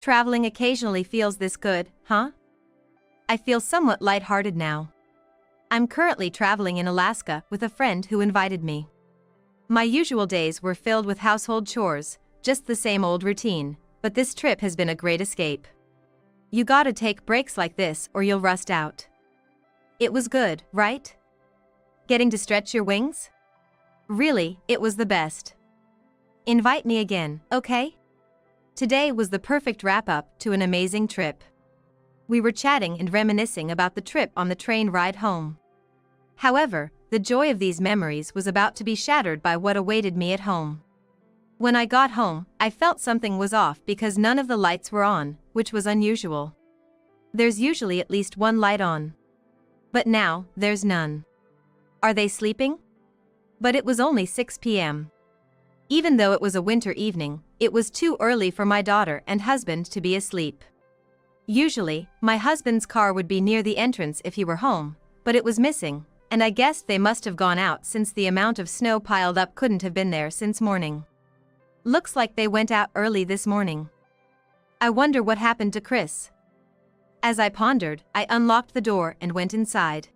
Traveling occasionally feels this good, huh? I feel somewhat lighthearted now. I'm currently traveling in Alaska with a friend who invited me. My usual days were filled with household chores, just the same old routine, but this trip has been a great escape. You gotta take breaks like this or you'll rust out. It was good, right? Getting to stretch your wings? Really, it was the best. Invite me again, okay? Today was the perfect wrap-up to an amazing trip. We were chatting and reminiscing about the trip on the train ride home. However, the joy of these memories was about to be shattered by what awaited me at home. When I got home, I felt something was off because none of the lights were on, which was unusual. There's usually at least one light on. But now, there's none. Are they sleeping? But it was only 6 p.m. Even though it was a winter evening, it was too early for my daughter and husband to be asleep. Usually, my husband's car would be near the entrance if he were home, but it was missing, and I guessed they must have gone out since the amount of snow piled up couldn't have been there since morning. Looks like they went out early this morning. I wonder what happened to Chris. As I pondered, I unlocked the door and went inside.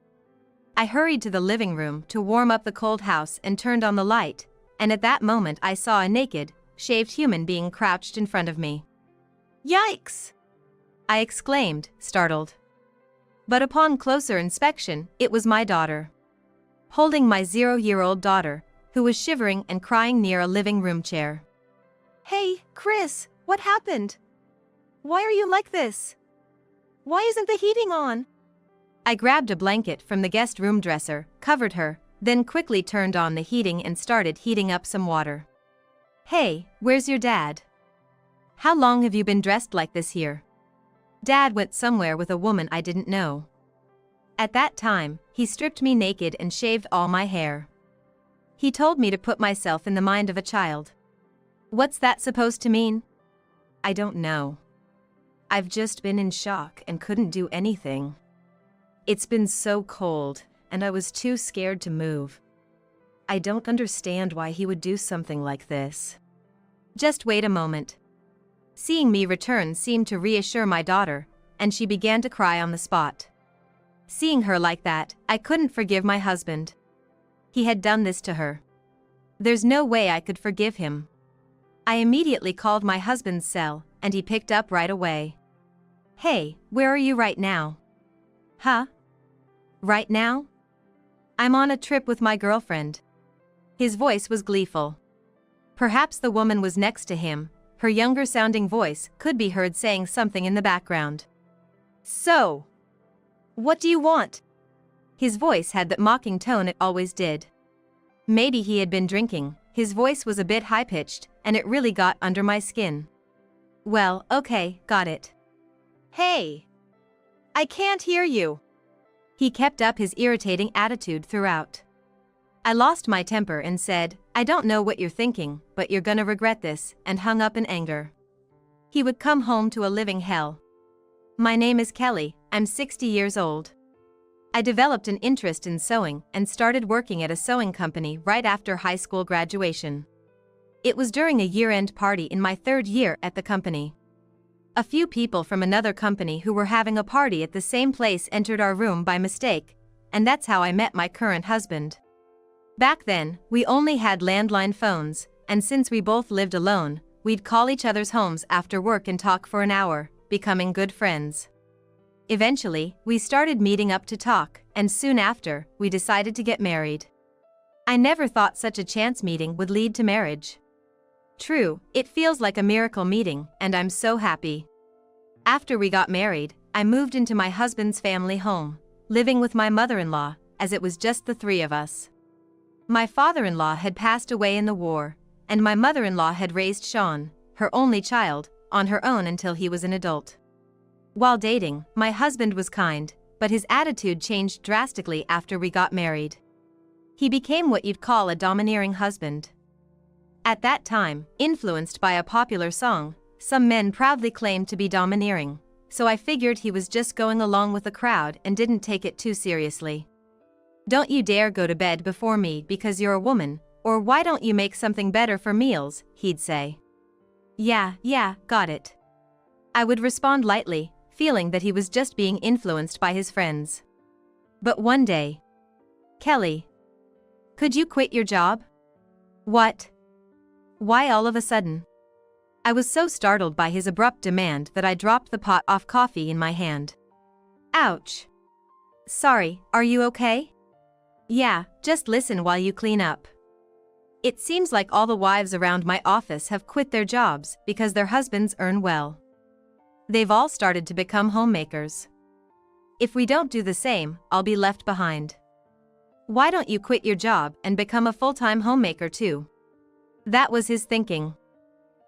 I hurried to the living room to warm up the cold house and turned on the light, and at that moment I saw a naked, shaved human being crouched in front of me. Yikes! I exclaimed, startled. But upon closer inspection, it was my daughter. Holding my 0-year-old daughter, who was shivering and crying near a living room chair. Hey, Chris, what happened? Why are you like this? Why isn't the heating on? I grabbed a blanket from the guest room dresser, covered her, then quickly turned on the heating and started heating up some water. Hey, where's your dad? How long have you been dressed like this here? Dad went somewhere with a woman I didn't know. At that time, he stripped me naked and shaved all my hair. He told me to put myself in the mind of a child. What's that supposed to mean? I don't know. I've just been in shock and couldn't do anything. It's been so cold, and I was too scared to move. I don't understand why he would do something like this. Just wait a moment. Seeing me return seemed to reassure my daughter, and she began to cry on the spot. Seeing her like that, I couldn't forgive my husband. He had done this to her. There's no way I could forgive him. I immediately called my husband's cell, and he picked up right away. Hey, where are you right now? Huh? Right now? I'm on a trip with my girlfriend. His voice was gleeful. Perhaps the woman was next to him. Her younger-sounding voice could be heard saying something in the background. So, what do you want? His voice had that mocking tone it always did. Maybe he had been drinking. His voice was a bit high-pitched, and it really got under my skin. Well, okay, got it. Hey! I can't hear you. He kept up his irritating attitude throughout. I lost my temper and said, I don't know what you're thinking, but you're gonna regret this, and hung up in anger. He would come home to a living hell. My name is Kelly, I'm 60 years old. I developed an interest in sewing and started working at a sewing company right after high school graduation. It was during a year-end party in my 3rd year at the company. A few people from another company who were having a party at the same place entered our room by mistake, and that's how I met my current husband. Back then, we only had landline phones, and since we both lived alone, we'd call each other's homes after work and talk for an hour, becoming good friends. Eventually, we started meeting up to talk, and soon after, we decided to get married. I never thought such a chance meeting would lead to marriage. True, it feels like a miracle meeting, and I'm so happy. After we got married, I moved into my husband's family home, living with my mother-in-law, as it was just the 3 of us. My father-in-law had passed away in the war, and my mother-in-law had raised Sean, her only child, on her own until he was an adult. While dating, my husband was kind, but his attitude changed drastically after we got married. He became what you'd call a domineering husband. At that time, influenced by a popular song, some men proudly claimed to be domineering, so I figured he was just going along with the crowd and didn't take it too seriously. Don't you dare go to bed before me because you're a woman, or why don't you make something better for meals, he'd say. Yeah, got it. I would respond lightly, feeling that he was just being influenced by his friends. But one day, "Kelly, could you quit your job?" "What? Why all of a sudden?" I was so startled by his abrupt demand that I dropped the pot of coffee in my hand. Ouch. "Sorry, are you okay?" "Yeah, just listen while you clean up. It seems like all the wives around my office have quit their jobs because their husbands earn well. They've all started to become homemakers. If we don't do the same, I'll be left behind. Why don't you quit your job and become a full-time homemaker too?" That was his thinking.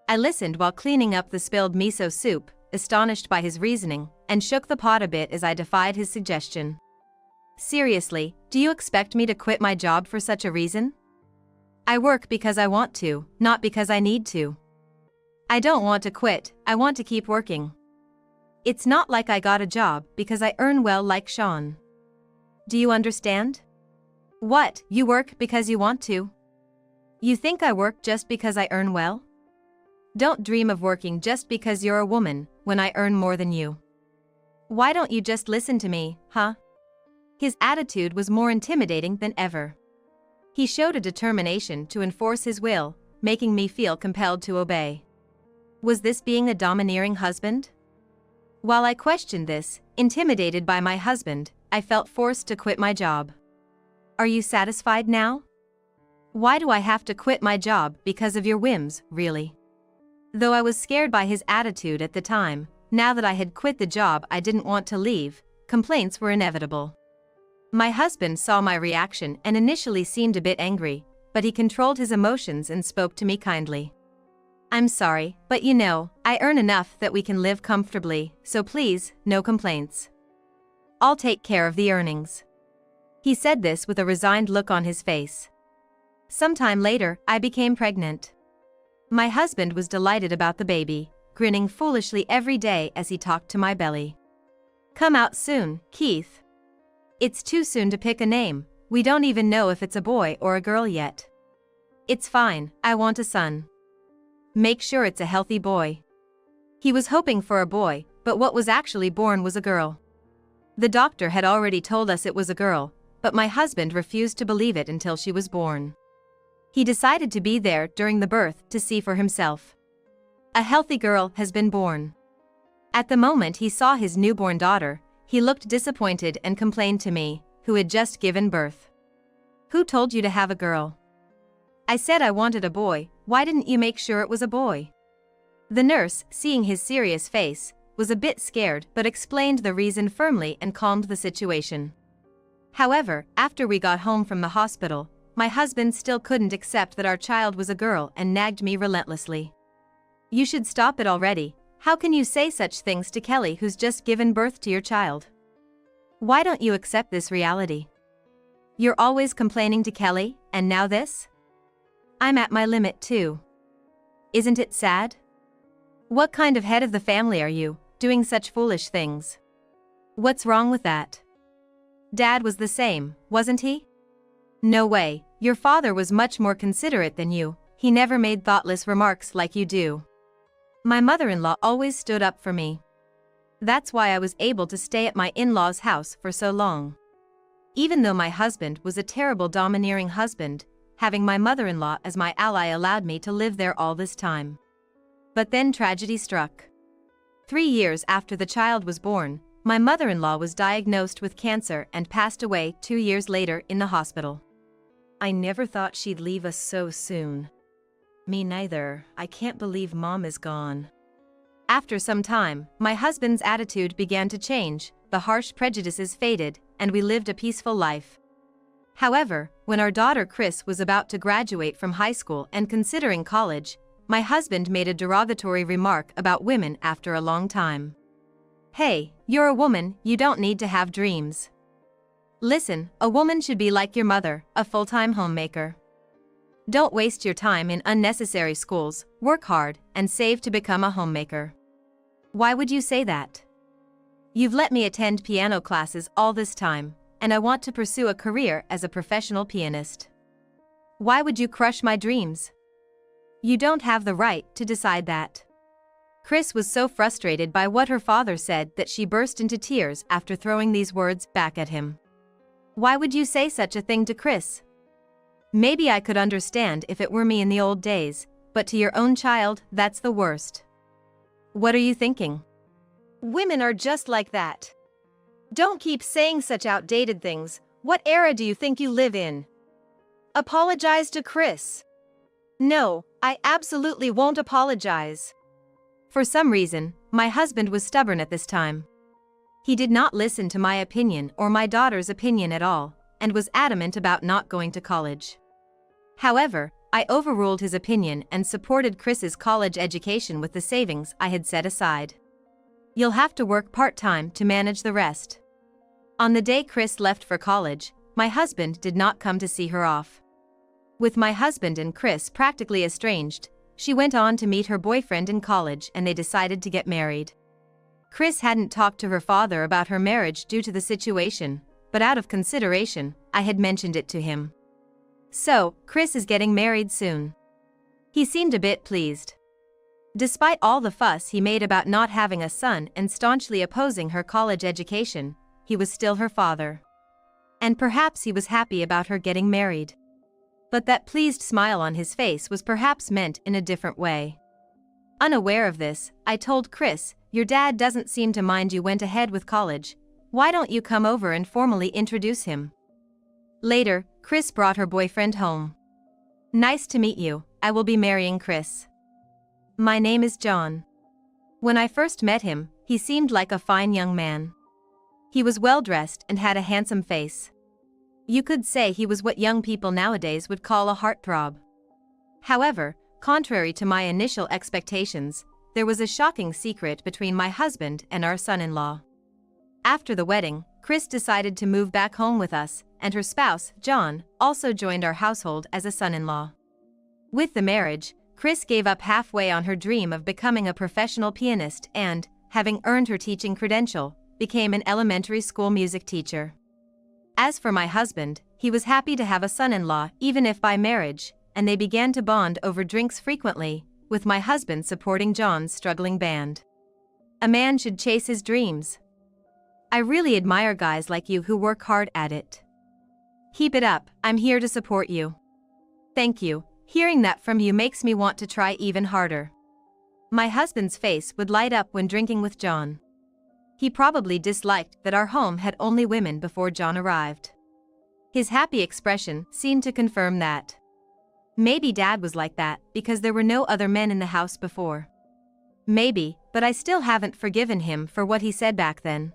I listened while cleaning up the spilled miso soup, astonished by his reasoning, and shook the pot a bit as I defied his suggestion. "Seriously, do you expect me to quit my job for such a reason? I work because I want to, not because I need to. I don't want to quit, I want to keep working. It's not like I got a job because I earn well like Sean. Do you understand?" "What, you work because you want to? You think I work just because I earn well? Don't dream of working just because you're a woman, when I earn more than you. Why don't you just listen to me, huh?" His attitude was more intimidating than ever. He showed a determination to enforce his will, making me feel compelled to obey. Was this being a domineering husband? While I questioned this, intimidated by my husband, I felt forced to quit my job. "Are you satisfied now? Why do I have to quit my job because of your whims, really?" Though I was scared by his attitude at the time, now that I had quit the job I didn't want to leave, complaints were inevitable. My husband saw my reaction and initially seemed a bit angry, but he controlled his emotions and spoke to me kindly. "I'm sorry, but you know, I earn enough that we can live comfortably, so please, no complaints. I'll take care of the earnings." He said this with a resigned look on his face. Sometime later, I became pregnant. My husband was delighted about the baby, grinning foolishly every day as he talked to my belly. "Come out soon, Keith. It's too soon to pick a name, we don't even know if it's a boy or a girl yet." "It's fine, I want a son. Make sure it's a healthy boy." He was hoping for a boy, but what was actually born was a girl. The doctor had already told us it was a girl, but my husband refused to believe it until she was born. He decided to be there during the birth to see for himself. A healthy girl has been born. At the moment he saw his newborn daughter, he looked disappointed and complained to me, who had just given birth. "Who told you to have a girl?" I said I wanted a boy, why didn't you make sure it was a boy? The nurse, seeing his serious face, was a bit scared but explained the reason firmly and calmed the situation. However, after we got home from the hospital, my husband still couldn't accept that our child was a girl and nagged me relentlessly. "You should stop it already. How can you say such things to Kelly who's just given birth to your child? Why don't you accept this reality? You're always complaining to Kelly, and now this? I'm at my limit too. Isn't it sad? What kind of head of the family are you, doing such foolish things? What's wrong with that? Dad was the same, wasn't he? No way, your father was much more considerate than you, he never made thoughtless remarks like you do. My mother-in-law always stood up for me. That's why I was able to stay at my in-laws' house for so long. Even though my husband was a terrible domineering husband, having my mother-in-law as my ally allowed me to live there all this time. But then tragedy struck. 3 years after the child was born, my mother-in-law was diagnosed with cancer and passed away 2 years later in the hospital. I never thought she'd leave us so soon. Me neither, I can't believe Mom is gone. After some time, my husband's attitude began to change, the harsh prejudices faded, and we lived a peaceful life. However, when our daughter Chris was about to graduate from high school and considering college, my husband made a derogatory remark about women after a long time. "Hey, you're a woman, you don't need to have dreams. Listen, a woman should be like your mother, a full-time homemaker. Don't waste your time in unnecessary schools, work hard, and save to become a homemaker." Why would you say that? You've let me attend piano classes all this time, and I want to pursue a career as a professional pianist. Why would you crush my dreams? You don't have the right to decide that. Chris was so frustrated by what her father said that she burst into tears after throwing these words back at him. Why would you say such a thing to Chris? Maybe I could understand if it were me in the old days, but to your own child, that's the worst. What are you thinking? Women are just like that. Don't keep saying such outdated things. What era do you think you live in? Apologize to Chris. No, I absolutely won't apologize. For some reason, my husband was stubborn at this time. He did not listen to my opinion or my daughter's opinion at all, and was adamant about not going to college. However, I overruled his opinion and supported Chris's college education with the savings I had set aside. You'll have to work part-time to manage the rest. On the day Chris left for college, my husband did not come to see her off. With my husband and Chris practically estranged, she went on to meet her boyfriend in college and they decided to get married. Chris hadn't talked to her father about her marriage due to the situation, but out of consideration, I had mentioned it to him. So, Chris is getting married soon. He seemed a bit pleased. Despite all the fuss he made about not having a son and staunchly opposing her college education, he was still her father. And perhaps he was happy about her getting married. But that pleased smile on his face was perhaps meant in a different way. Unaware of this, I told Chris, your dad doesn't seem to mind you went ahead with college. Why don't you come over and formally introduce him? Later, Chris brought her boyfriend home. Nice to meet you, I will be marrying Chris. My name is John. When I first met him, he seemed like a fine young man. He was well-dressed and had a handsome face. You could say he was what young people nowadays would call a heartthrob. However, contrary to my initial expectations, there was a shocking secret between my husband and our son-in-law. After the wedding, Chris decided to move back home with us, and her spouse, John, also joined our household as a son-in-law. With the marriage, Chris gave up halfway on her dream of becoming a professional pianist and, having earned her teaching credential, became an elementary school music teacher. As for my husband, he was happy to have a son-in-law even if by marriage, and they began to bond over drinks frequently, with my husband supporting John's struggling band. A man should chase his dreams. I really admire guys like you who work hard at it. Keep it up, I'm here to support you. Thank you, hearing that from you makes me want to try even harder. My husband's face would light up when drinking with John. He probably disliked that our home had only women before John arrived. His happy expression seemed to confirm that. Maybe Dad was like that because there were no other men in the house before. Maybe, but I still haven't forgiven him for what he said back then.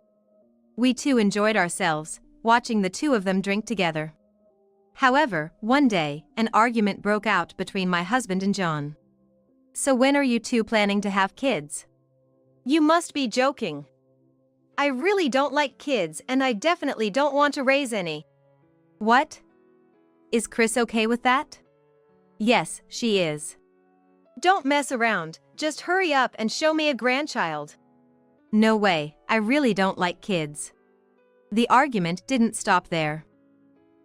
We too enjoyed ourselves, watching the two of them drink together. However, one day, an argument broke out between my husband and John. So when are you two planning to have kids? You must be joking. I really don't like kids and I definitely don't want to raise any. What? Is Chris okay with that? Yes, she is. Don't mess around, just hurry up and show me a grandchild. No way, I really don't like kids. The argument didn't stop there.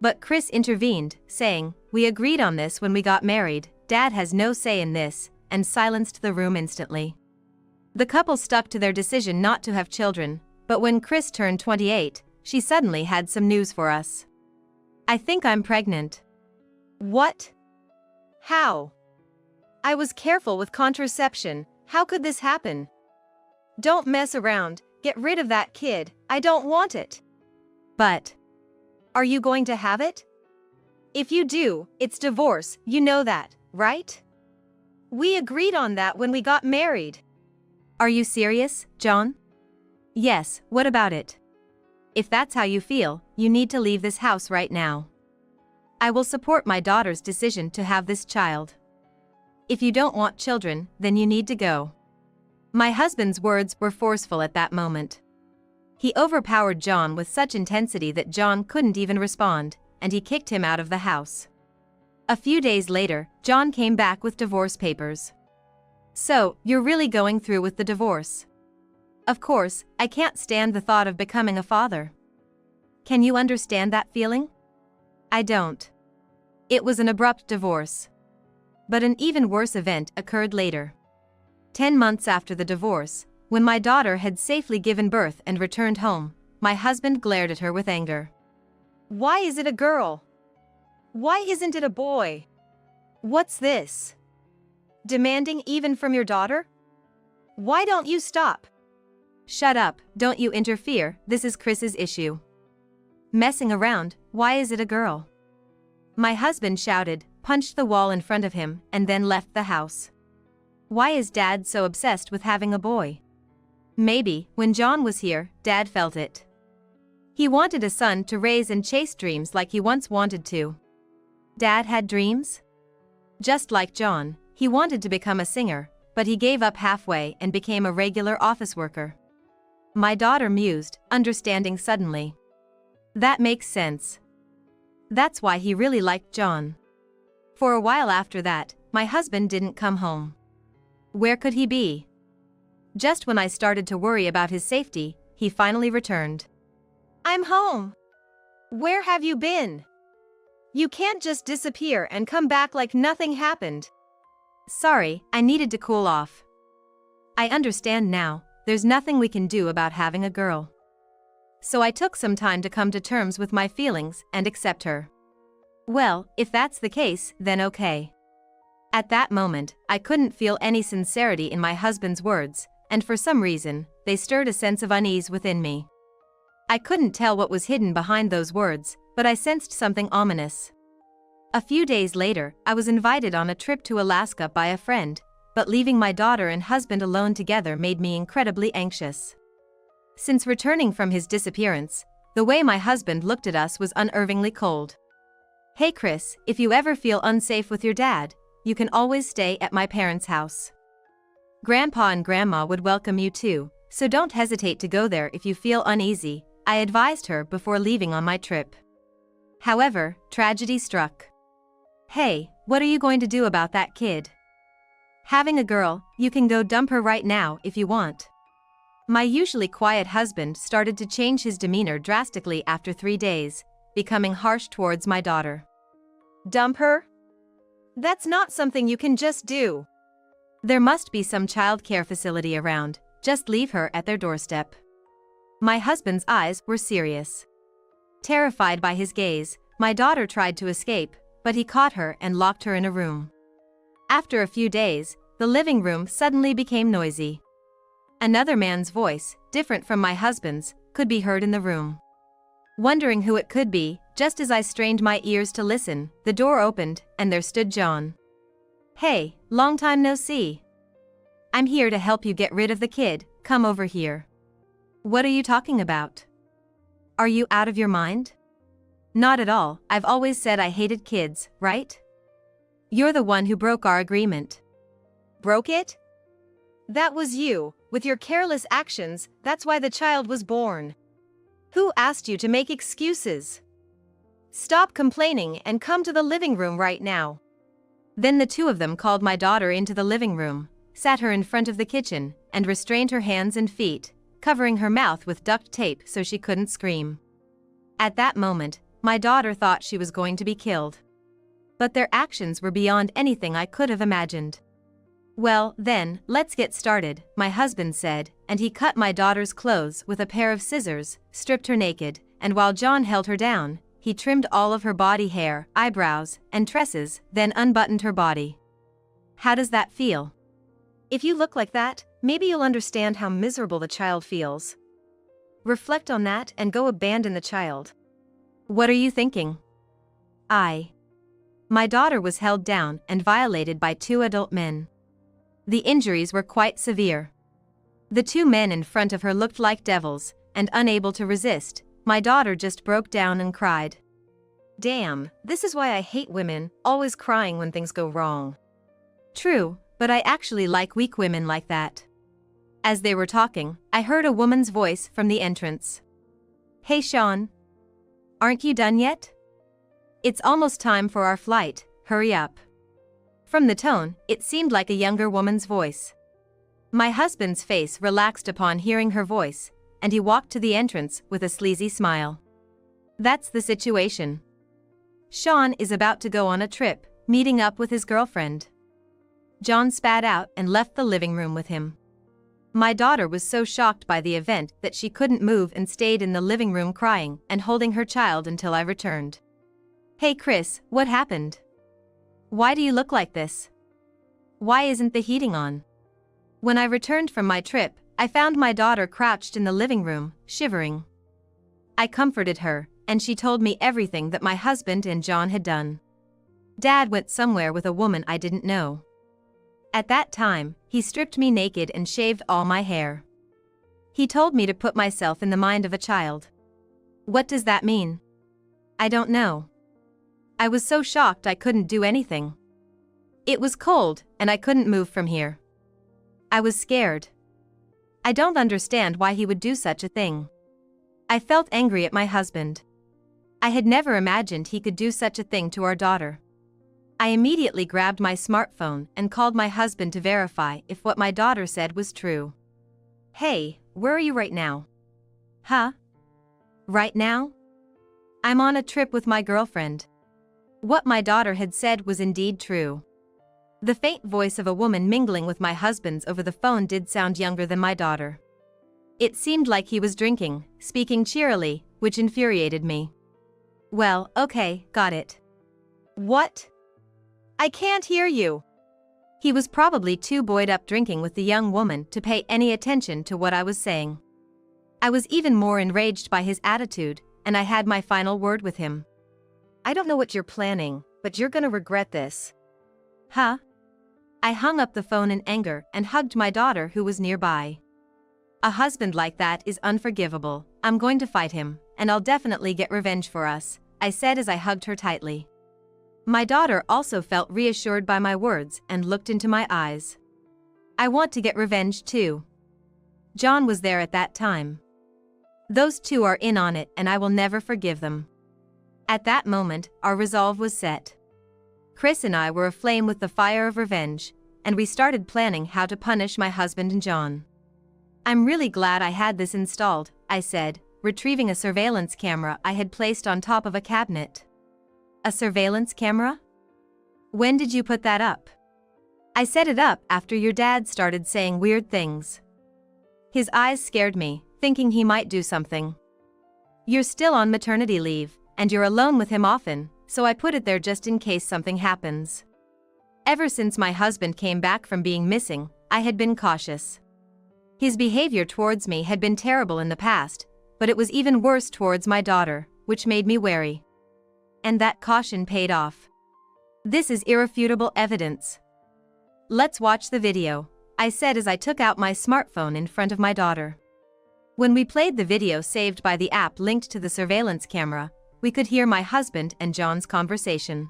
But Chris intervened, saying, we agreed on this when we got married, Dad has no say in this, and silenced the room instantly. The couple stuck to their decision not to have children, but when Chris turned 28, she suddenly had some news for us. I think I'm pregnant. What? How? I was careful with contraception, how could this happen? Don't mess around, get rid of that kid, I don't want it. But, are you going to have it? If you do, it's divorce, you know that, right? We agreed on that when we got married. Are you serious, John? Yes, what about it? If that's how you feel, you need to leave this house right now. I will support my daughter's decision to have this child. If you don't want children, then you need to go. My husband's words were forceful at that moment. He overpowered John with such intensity that John couldn't even respond, and he kicked him out of the house. A few days later, John came back with divorce papers. So, you're really going through with the divorce? Of course, I can't stand the thought of becoming a father. Can you understand that feeling? I don't. It was an abrupt divorce. But an even worse event occurred later. 10 months after the divorce, when my daughter had safely given birth and returned home, my husband glared at her with anger. "Why is it a girl? Why isn't it a boy? What's this? Demanding even from your daughter? Why don't you stop?" "Shut up, don't you interfere, this is Chris's issue." "Messing around, why is it a girl?" My husband shouted, punched the wall in front of him, and then left the house. Why is Dad so obsessed with having a boy? Maybe, when John was here, Dad felt it. He wanted a son to raise and chase dreams like he once wanted to. Dad had dreams? Just like John, he wanted to become a singer, but he gave up halfway and became a regular office worker. My daughter mused, understanding suddenly. That makes sense. That's why he really liked John. For a while after that, my husband didn't come home. Where could he be? Just when I started to worry about his safety, he finally returned. "I'm home. Where have you been? You can't just disappear and come back like nothing happened." "Sorry, I needed to cool off." "I understand now, there's nothing we can do about having a girl. So I took some time to come to terms with my feelings and accept her." "Well, if that's the case, then okay." At that moment, I couldn't feel any sincerity in my husband's words, and for some reason, they stirred a sense of unease within me. I couldn't tell what was hidden behind those words, but I sensed something ominous. A few days later, I was invited on a trip to Alaska by a friend, but leaving my daughter and husband alone together made me incredibly anxious. Since returning from his disappearance, the way my husband looked at us was unnervingly cold. "Hey Chris, if you ever feel unsafe with your dad, you can always stay at my parents' house. Grandpa and Grandma would welcome you too, so don't hesitate to go there if you feel uneasy," I advised her before leaving on my trip. However, tragedy struck. "Hey, what are you going to do about that kid? Having a girl, you can go dump her right now if you want." My usually quiet husband started to change his demeanor drastically after 3 days, becoming harsh towards my daughter. "Dump her? That's not something you can just do. There must be some childcare facility around, just leave her at their doorstep." My husband's eyes were serious. Terrified by his gaze, my daughter tried to escape, but he caught her and locked her in a room. After a few days, the living room suddenly became noisy. Another man's voice, different from my husband's, could be heard in the room. Wondering who it could be, just as I strained my ears to listen, the door opened, and there stood John. "Hey, long time no see. I'm here to help you get rid of the kid, come over here." "What are you talking about? Are you out of your mind?" "Not at all, I've always said I hated kids, right? You're the one who broke our agreement." "Broke it? That was you, with your careless actions, that's why the child was born. Who asked you to make excuses? Stop complaining and come to the living room right now." Then the two of them called my daughter into the living room, sat her in front of the kitchen, and restrained her hands and feet, covering her mouth with duct tape so she couldn't scream. At that moment, my daughter thought she was going to be killed. But their actions were beyond anything I could have imagined. "Well, then, let's get started," my husband said, and he cut my daughter's clothes with a pair of scissors, stripped her naked, and while John held her down, he trimmed all of her body hair, eyebrows, and tresses, then unbuttoned her body. "How does that feel? If you look like that, maybe you'll understand how miserable the child feels. Reflect on that and go abandon the child." "What are you thinking?" My daughter was held down and violated by 2 adult men. The injuries were quite severe. The 2 men in front of her looked like devils, and unable to resist, my daughter just broke down and cried. "Damn, this is why I hate women, always crying when things go wrong." "True, but I actually like weak women like that." As they were talking, I heard a woman's voice from the entrance. "Hey Sean. Aren't you done yet? It's almost time for our flight, hurry up." From the tone, it seemed like a younger woman's voice. My husband's face relaxed upon hearing her voice, and he walked to the entrance with a sleazy smile. "That's the situation. Sean is about to go on a trip, meeting up with his girlfriend. John spat out and left the living room with him. My daughter was so shocked by the event that she couldn't move and stayed in the living room crying and holding her child until I returned. "Hey Chris, what happened? Why do you look like this? Why isn't the heating on?" When I returned from my trip, I found my daughter crouched in the living room, shivering. I comforted her, and she told me everything that my husband and John had done. Dad went somewhere with a woman I didn't know. At that time, he stripped me naked and shaved all my hair. He told me to put myself in the mind of a child. What does that mean? I don't know. I was so shocked I couldn't do anything. It was cold, and I couldn't move from here. I was scared. I don't understand why he would do such a thing. I felt angry at my husband. I had never imagined he could do such a thing to our daughter. I immediately grabbed my smartphone and called my husband to verify if what my daughter said was true. "Hey, where are you right now?" "Huh? Right now? I'm on a trip with my girlfriend." What my daughter had said was indeed true. The faint voice of a woman mingling with my husband's over the phone did sound younger than my daughter. It seemed like he was drinking, speaking cheerily, which infuriated me. "Well, okay, got it." "What? I can't hear you." He was probably too buoyed up drinking with the young woman to pay any attention to what I was saying. I was even more enraged by his attitude, and I had my final word with him. "I don't know what you're planning, but you're gonna regret this." "Huh?" I hung up the phone in anger and hugged my daughter who was nearby. A husband like that is unforgivable. I'm going to fight him, and I'll definitely get revenge for us, I said as I hugged her tightly. My daughter also felt reassured by my words and looked into my eyes. I want to get revenge too. John was there at that time. Those two are in on it and I will never forgive them. At that moment, our resolve was set. Chris and I were aflame with the fire of revenge, and we started planning how to punish my husband and John. "I'm really glad I had this installed," I said, retrieving a surveillance camera I had placed on top of a cabinet. "A surveillance camera? When did you put that up?" "I set it up after your dad started saying weird things. His eyes scared me, thinking he might do something. You're still on maternity leave, and you're alone with him often, so I put it there just in case something happens." Ever since my husband came back from being missing, I had been cautious. His behavior towards me had been terrible in the past, but it was even worse towards my daughter, which made me wary. And that caution paid off. This is irrefutable evidence. "Let's watch the video," I said as I took out my smartphone in front of my daughter. When we played the video saved by the app linked to the surveillance camera, we could hear my husband and John's conversation.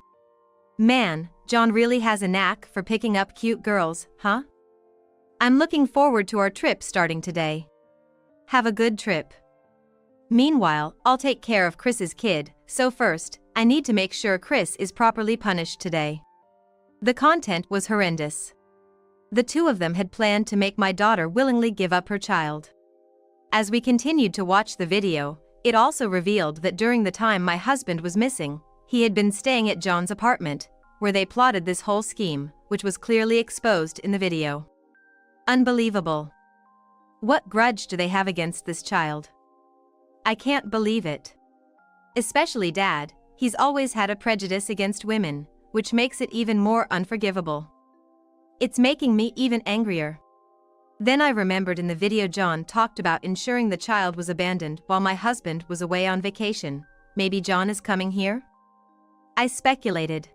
"Man, John really has a knack for picking up cute girls, huh? I'm looking forward to our trip starting today. Have a good trip. Meanwhile, I'll take care of Chris's kid, so first, I need to make sure Chris is properly punished today." The content was horrendous. The two of them had planned to make my daughter willingly give up her child. As we continued to watch the video, it also revealed that during the time my husband was missing, he had been staying at John's apartment, where they plotted this whole scheme, which was clearly exposed in the video. Unbelievable. What grudge do they have against this child? I can't believe it. Especially Dad, he's always had a prejudice against women, which makes it even more unforgivable. It's making me even angrier. Then I remembered in the video John talked about ensuring the child was abandoned while my husband was away on vacation. Maybe John is coming here? I speculated.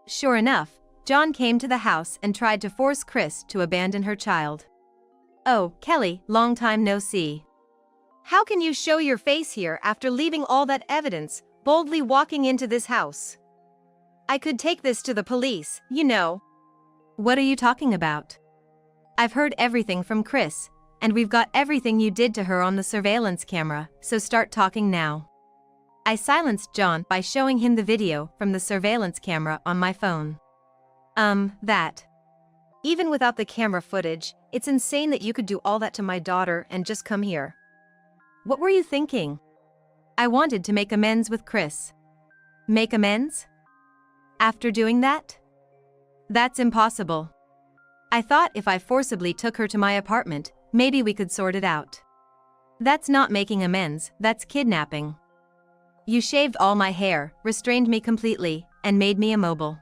Sure enough, John came to the house and tried to force Chris to abandon her child. "Oh, Kelly, long time no see. How can you show your face here after leaving all that evidence, boldly walking into this house? I could take this to the police, you know." "What are you talking about? I've heard everything from Chris, and we've got everything you did to her on the surveillance camera, so start talking now." I silenced John by showing him the video from the surveillance camera on my phone. That. Even without the camera footage, it's insane that you could do all that to my daughter and just come here. What were you thinking? I wanted to make amends with Chris. Make amends? After doing that? That's impossible. I thought if I forcibly took her to my apartment, maybe we could sort it out. That's not making amends, that's kidnapping. You shaved all my hair, restrained me completely, and made me immobile.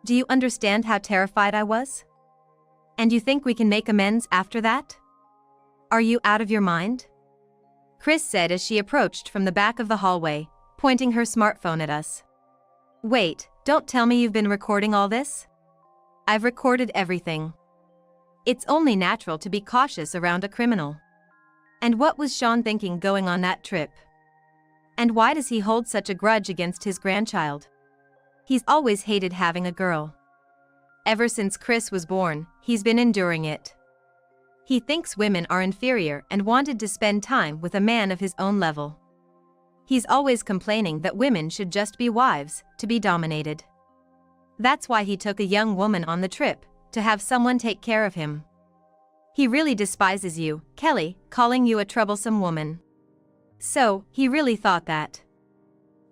Do you understand how terrified I was? And you think we can make amends after that? Are you out of your mind? Chris said as she approached from the back of the hallway, pointing her smartphone at us. Wait, don't tell me you've been recording all this? I've recorded everything. It's only natural to be cautious around a criminal. And what was Sean thinking going on that trip? And why does he hold such a grudge against his grandchild? He's always hated having a girl. Ever since Chris was born, he's been enduring it. He thinks women are inferior and wanted to spend time with a man of his own level. He's always complaining that women should just be wives, to be dominated. That's why he took a young woman on the trip, to have someone take care of him. He really despises you, Kelly, calling you a troublesome woman. So, he really thought that.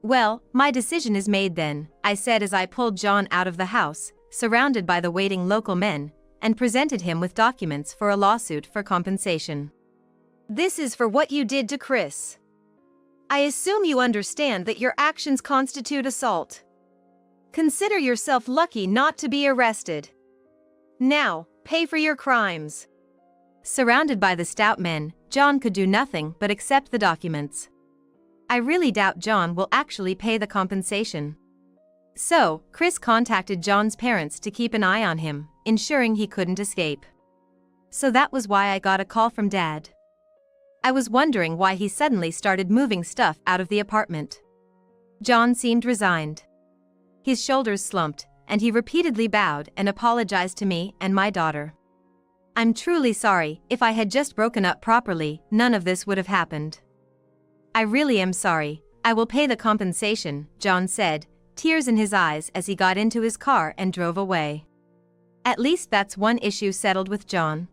Well, my decision is made then, I said as I pulled John out of the house, surrounded by the waiting local men, and presented him with documents for a lawsuit for compensation. This is for what you did to Chris. I assume you understand that your actions constitute assault. Consider yourself lucky not to be arrested. Now, pay for your crimes. Surrounded by the stout men, John could do nothing but accept the documents. I really doubt John will actually pay the compensation. So, Chris contacted John's parents to keep an eye on him, ensuring he couldn't escape. So that was why I got a call from Dad. I was wondering why he suddenly started moving stuff out of the apartment. John seemed resigned. His shoulders slumped, and he repeatedly bowed and apologized to me and my daughter. I'm truly sorry, if I had just broken up properly, none of this would have happened. I really am sorry, I will pay the compensation, John said, tears in his eyes as he got into his car and drove away. At least that's one issue settled with John.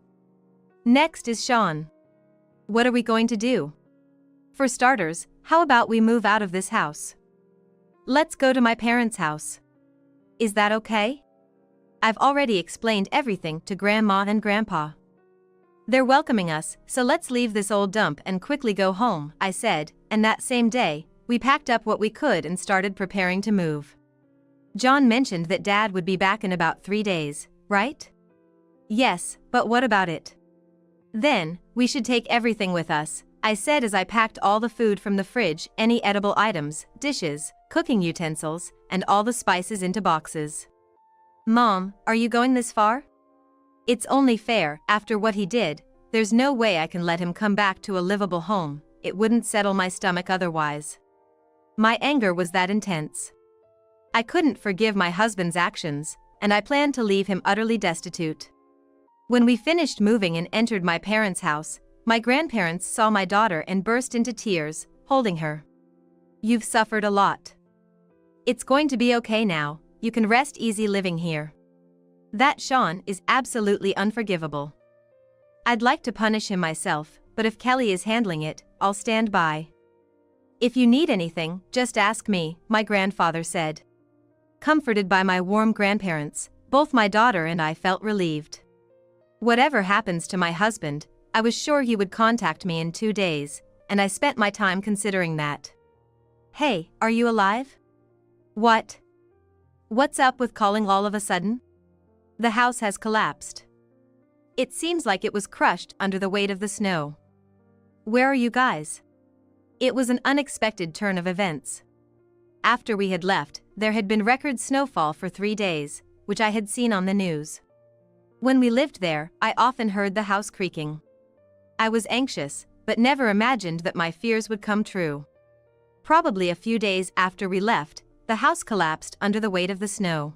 Next is Sean. What are we going to do? For starters, how about we move out of this house? Let's go to my parents' house. Is that okay? I've already explained everything to Grandma and Grandpa. They're welcoming us, so let's leave this old dump and quickly go home, I said, and that same day, we packed up what we could and started preparing to move. John mentioned that Dad would be back in about 3 days, right? Yes, but what about it? Then, we should take everything with us, I said as I packed all the food from the fridge, any edible items, dishes, cooking utensils, and all the spices into boxes. Mom, are you going this far? It's only fair, after what he did, there's no way I can let him come back to a livable home, it wouldn't settle my stomach otherwise. My anger was that intense. I couldn't forgive my husband's actions, and I planned to leave him utterly destitute. When we finished moving and entered my parents' house, my grandparents saw my daughter and burst into tears, holding her. You've suffered a lot. It's going to be okay now, you can rest easy living here. That Sean is absolutely unforgivable. I'd like to punish him myself, but if Kelly is handling it, I'll stand by. If you need anything, just ask me, my grandfather said. Comforted by my warm grandparents, both my daughter and I felt relieved. Whatever happens to my husband, I was sure he would contact me in 2 days, and I spent my time considering that. Hey, are you alive? What? What's up with calling all of a sudden? The house has collapsed. It seems like it was crushed under the weight of the snow. Where are you guys? It was an unexpected turn of events. After we had left, there had been record snowfall for 3 days, which I had seen on the news. When we lived there, I often heard the house creaking. I was anxious, but never imagined that my fears would come true. Probably a few days after we left, the house collapsed under the weight of the snow.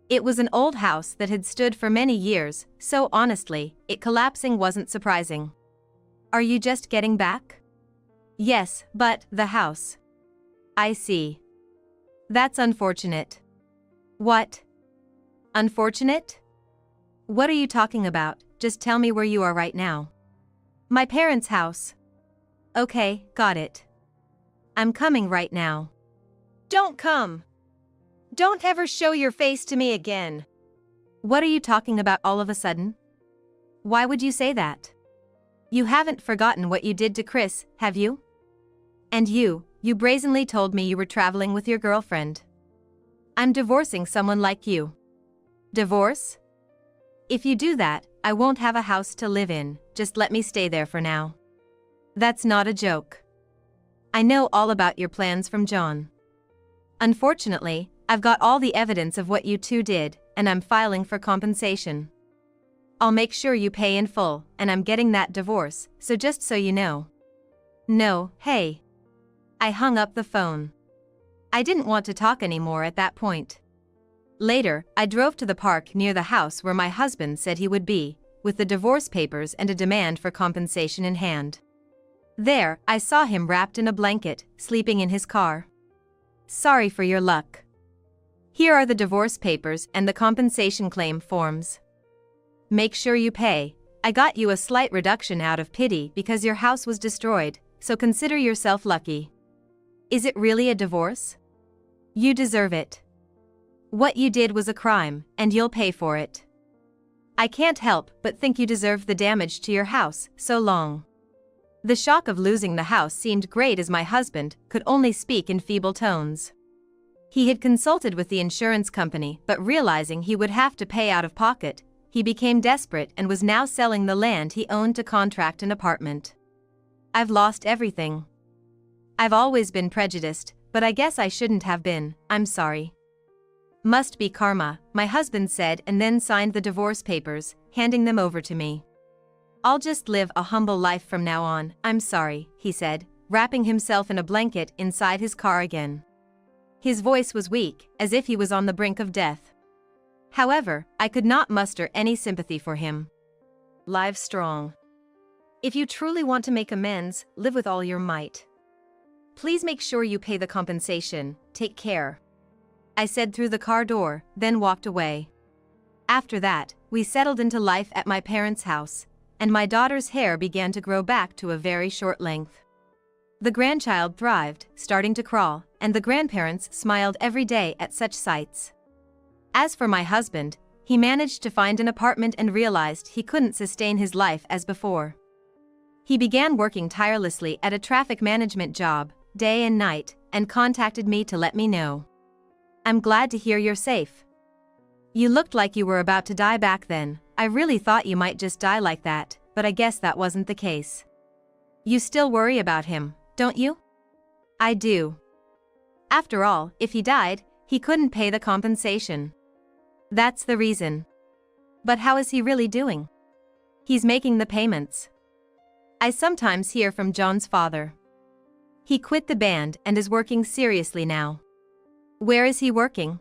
It was an old house that had stood for many years, so honestly, it collapsing wasn't surprising. Are you just getting back? Yes, but the house. I see. That's unfortunate. What? Unfortunate? What are you talking about? Just tell me where you are right now. My parents' house. Okay, got it. I'm coming right now. Don't come. Don't ever show your face to me again. What are you talking about all of a sudden? Why would you say that? You haven't forgotten what you did to Chris, have you? And you brazenly told me you were traveling with your girlfriend. I'm divorcing someone like you. Divorce? If you do that, I won't have a house to live in, just let me stay there for now. That's not a joke. I know all about your plans from John. Unfortunately, I've got all the evidence of what you two did, and I'm filing for compensation. I'll make sure you pay in full, and I'm getting that divorce, so just so you know. No, hey. I hung up the phone. I didn't want to talk anymore at that point. Later, I drove to the park near the house where my husband said he would be, with the divorce papers and a demand for compensation in hand. There, I saw him wrapped in a blanket, sleeping in his car. Sorry for your luck. Here are the divorce papers and the compensation claim forms. Make sure you pay. I got you a slight reduction out of pity because your house was destroyed, so consider yourself lucky. Is it really a divorce? You deserve it. What you did was a crime, and you'll pay for it. I can't help but think you deserve the damage to your house, so long. The shock of losing the house seemed great as my husband could only speak in feeble tones. He had consulted with the insurance company, but realizing he would have to pay out of pocket, he became desperate and was now selling the land he owned to contract an apartment. I've lost everything. I've always been prejudiced, but I guess I shouldn't have been, I'm sorry. Must be karma, my husband said and then signed the divorce papers, handing them over to me. I'll just live a humble life from now on, I'm sorry, he said, wrapping himself in a blanket inside his car again. His voice was weak, as if he was on the brink of death. However, I could not muster any sympathy for him. Live strong. If you truly want to make amends, live with all your might. Please make sure you pay the compensation, take care. I said through the car door, then walked away. After that, we settled into life at my parents' house, and my daughter's hair began to grow back to a very short length. The grandchild thrived, starting to crawl, and the grandparents smiled every day at such sights. As for my husband, he managed to find an apartment and realized he couldn't sustain his life as before. He began working tirelessly at a traffic management job, day and night, and contacted me to let me know. I'm glad to hear you're safe. You looked like you were about to die back then. I really thought you might just die like that, but I guess that wasn't the case. You still worry about him, don't you? I do. After all, if he died, he couldn't pay the compensation. That's the reason. But how is he really doing? He's making the payments. I sometimes hear from John's father. He quit the band and is working seriously now. Where is he working?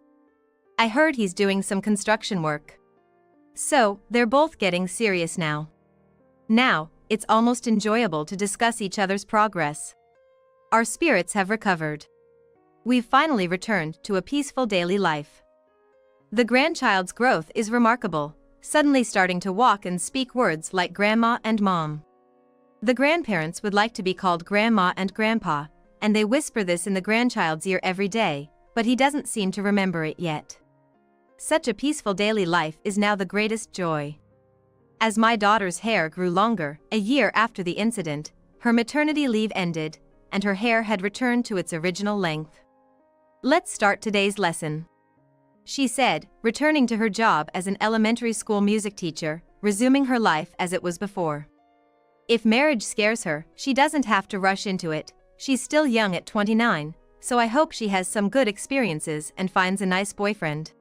I heard he's doing some construction work. So, they're both getting serious now. Now, it's almost enjoyable to discuss each other's progress. Our spirits have recovered. We've finally returned to a peaceful daily life. The grandchild's growth is remarkable, suddenly starting to walk and speak words like grandma and mom. The grandparents would like to be called grandma and grandpa, and they whisper this in the grandchild's ear every day, but he doesn't seem to remember it yet. Such a peaceful daily life is now the greatest joy. As my daughter's hair grew longer, a year after the incident, her maternity leave ended, and her hair had returned to its original length. Let's start today's lesson, she said, returning to her job as an elementary school music teacher, resuming her life as it was before. If marriage scares her, she doesn't have to rush into it. She's still young at 29, so I hope she has some good experiences and finds a nice boyfriend.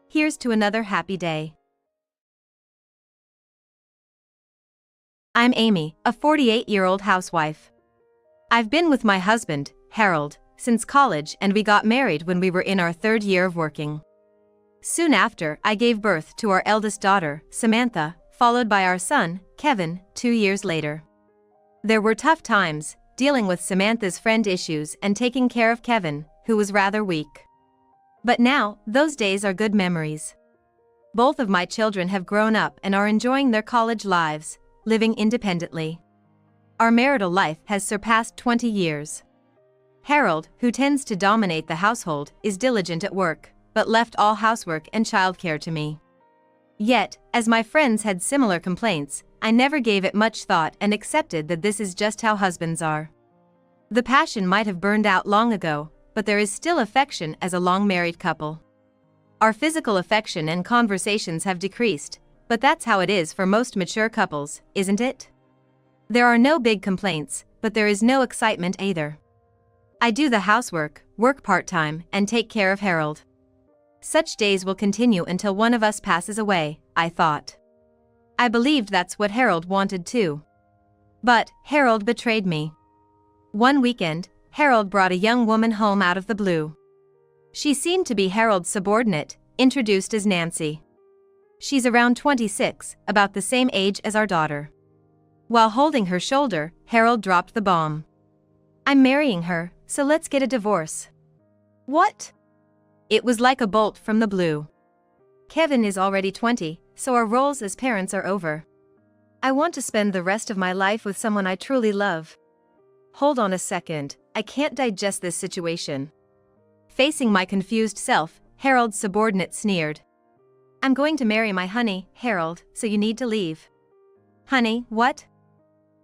Here's to another happy day. I'm Amy, a 48-year-old housewife. I've been with my husband, Harold, since college, and we got married when we were in our third year of working. Soon after, I gave birth to our eldest daughter, Samantha, followed by our son, Kevin, 2 years later. There were tough times, dealing with Samantha's friend issues and taking care of Kevin, who was rather weak. But now, those days are good memories. Both of my children have grown up and are enjoying their college lives, living independently. Our marital life has surpassed 20 years. Harold, who tends to dominate the household, is diligent at work, but left all housework and childcare to me. Yet, as my friends had similar complaints, I never gave it much thought and accepted that this is just how husbands are. The passion might have burned out long ago, but there is still affection as a long-married couple. Our physical affection and conversations have decreased, but that's how it is for most mature couples, isn't it? There are no big complaints, but there is no excitement either. I do the housework, work part-time, and take care of Harold. Such days will continue until one of us passes away, I thought. I believed that's what Harold wanted too. But Harold betrayed me. One weekend, Harold brought a young woman home out of the blue. She seemed to be Harold's subordinate, introduced as Nancy. She's around 26, about the same age as our daughter. While holding her shoulder, Harold dropped the bomb. "I'm marrying her, so let's get a divorce." What? It was like a bolt from the blue. Kevin is already 20, so our roles as parents are over. I want to spend the rest of my life with someone I truly love. Hold on a second, I can't digest this situation. Facing my confused self, Harold's subordinate sneered. "I'm going to marry my honey, Harold, so you need to leave." Honey, what?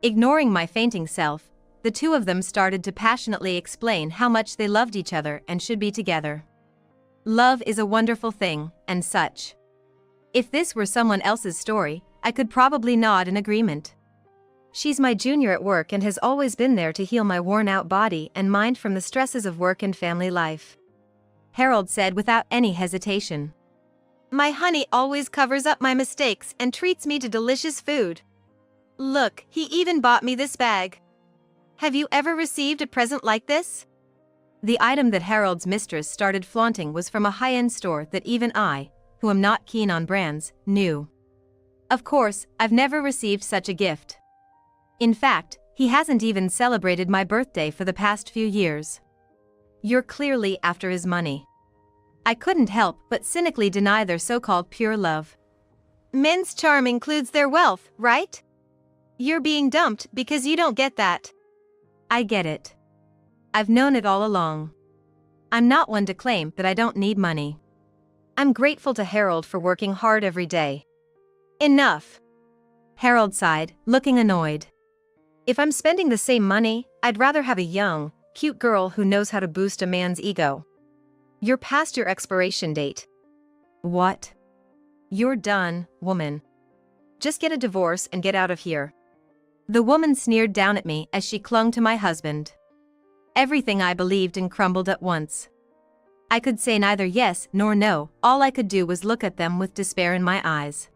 Ignoring my fainting self, the two of them started to passionately explain how much they loved each other and should be together. Love is a wonderful thing, and such. If this were someone else's story, I could probably nod in agreement. She's my junior at work and has always been there to heal my worn-out body and mind from the stresses of work and family life. Harold said without any hesitation. My honey always covers up my mistakes and treats me to delicious food. Look, he even bought me this bag. Have you ever received a present like this? The item that Harold's mistress started flaunting was from a high-end store that even I, who am not keen on brands, knew. Of course, I've never received such a gift. In fact, he hasn't even celebrated my birthday for the past few years. You're clearly after his money. I couldn't help but cynically deny their so-called pure love. Men's charm includes their wealth, right? You're being dumped because you don't get that. I get it. I've known it all along. I'm not one to claim that I don't need money. I'm grateful to Harold for working hard every day. Enough. Harold sighed, looking annoyed. If I'm spending the same money, I'd rather have a young, cute girl who knows how to boost a man's ego. You're past your expiration date. What? You're done, woman. Just get a divorce and get out of here. The woman sneered down at me as she clung to my husband. Everything I believed in crumbled at once. I could say neither yes nor no, all I could do was look at them with despair in my eyes.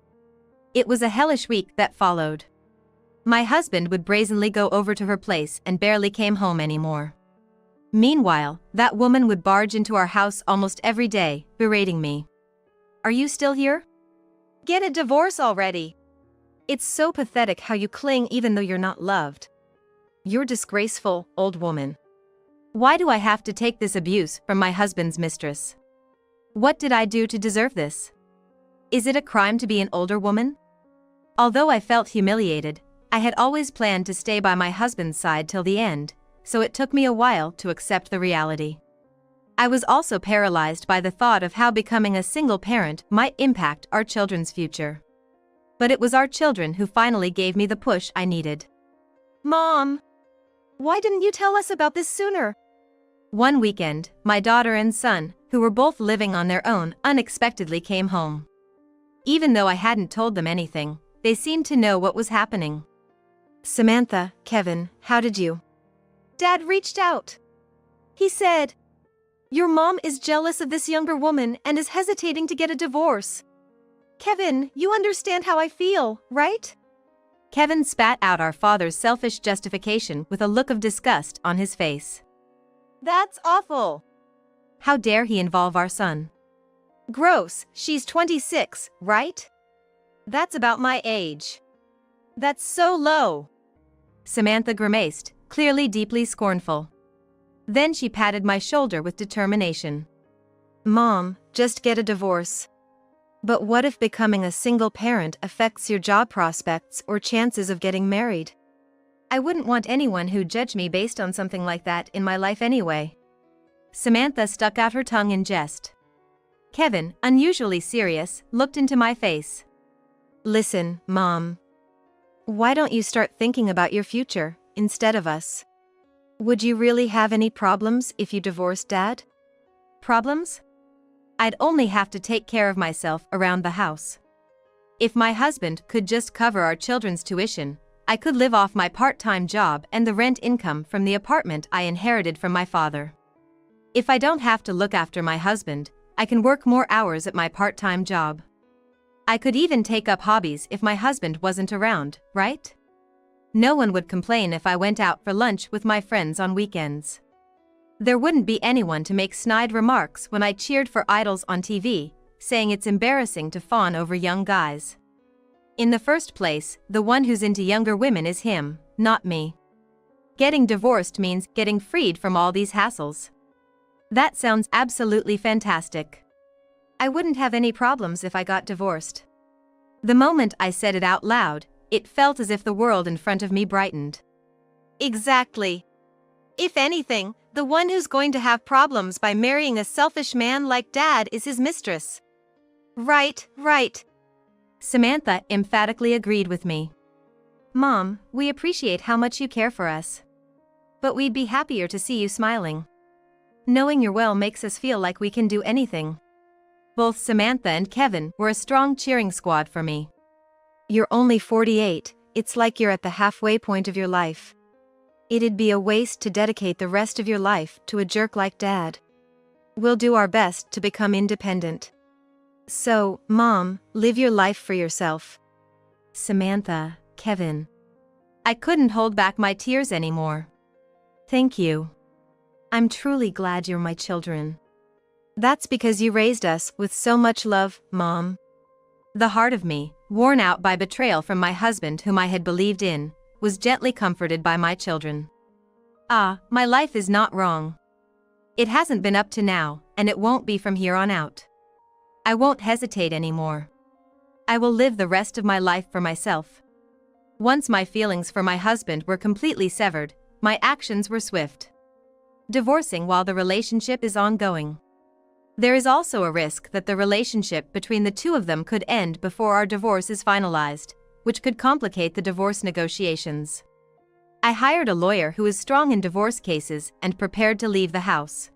It was a hellish week that followed. My husband would brazenly go over to her place and barely came home anymore. Meanwhile, that woman would barge into our house almost every day, berating me. Are you still here? Get a divorce already. It's so pathetic how you cling even though you're not loved. You're disgraceful, old woman. Why do I have to take this abuse from my husband's mistress? What did I do to deserve this? Is it a crime to be an older woman? Although I felt humiliated, I had always planned to stay by my husband's side till the end, so it took me a while to accept the reality. I was also paralyzed by the thought of how becoming a single parent might impact our children's future. But it was our children who finally gave me the push I needed. Mom! Why didn't you tell us about this sooner? One weekend, my daughter and son, who were both living on their own, unexpectedly came home. Even though I hadn't told them anything, they seemed to know what was happening. Samantha, Kevin, how did you? Dad reached out. He said, "Your mom is jealous of this younger woman and is hesitating to get a divorce. Kevin, you understand how I feel, right?" Kevin spat out our father's selfish justification with a look of disgust on his face. That's awful. How dare he involve our son? Gross, she's 26, right? That's about my age. That's so low. Samantha grimaced, clearly deeply scornful. Then she patted my shoulder with determination. Mom, just get a divorce. But what if becoming a single parent affects your job prospects or chances of getting married? I wouldn't want anyone who'd judge me based on something like that in my life anyway. Samantha stuck out her tongue in jest. Kevin, unusually serious, looked into my face. Listen, Mom. Why don't you start thinking about your future instead of us? Would you really have any problems if you divorced Dad? Problems? I'd only have to take care of myself around the house. If my husband could just cover our children's tuition, I could live off my part-time job and the rent income from the apartment I inherited from my father. If I don't have to look after my husband, I can work more hours at my part-time job. I could even take up hobbies if my husband wasn't around, right? No one would complain if I went out for lunch with my friends on weekends. There wouldn't be anyone to make snide remarks when I cheered for idols on TV, saying it's embarrassing to fawn over young guys. In the first place, the one who's into younger women is him, not me. Getting divorced means getting freed from all these hassles. That sounds absolutely fantastic. I wouldn't have any problems if I got divorced. The moment I said it out loud, it felt as if the world in front of me brightened. Exactly. If anything, the one who's going to have problems by marrying a selfish man like Dad is his mistress. Right. Samantha emphatically agreed with me. Mom, we appreciate how much you care for us. But we'd be happier to see you smiling. Knowing you're well makes us feel like we can do anything. Both Samantha and Kevin were a strong cheering squad for me. You're only 48, it's like you're at the halfway point of your life. It'd be a waste to dedicate the rest of your life to a jerk like Dad. We'll do our best to become independent. So, Mom, live your life for yourself. Samantha, Kevin. I couldn't hold back my tears anymore. Thank you. I'm truly glad you're my children. That's because you raised us with so much love, Mom. The heart of me, worn out by betrayal from my husband whom I had believed in, was gently comforted by my children. My life is not wrong. It hasn't been up to now, and it won't be from here on out. I won't hesitate anymore. I will live the rest of my life for myself. Once my feelings for my husband were completely severed, my actions were swift. Divorcing while the relationship is ongoing. There is also a risk that the relationship between the two of them could end before our divorce is finalized, which could complicate the divorce negotiations. I hired a lawyer who is strong in divorce cases and prepared to leave the house.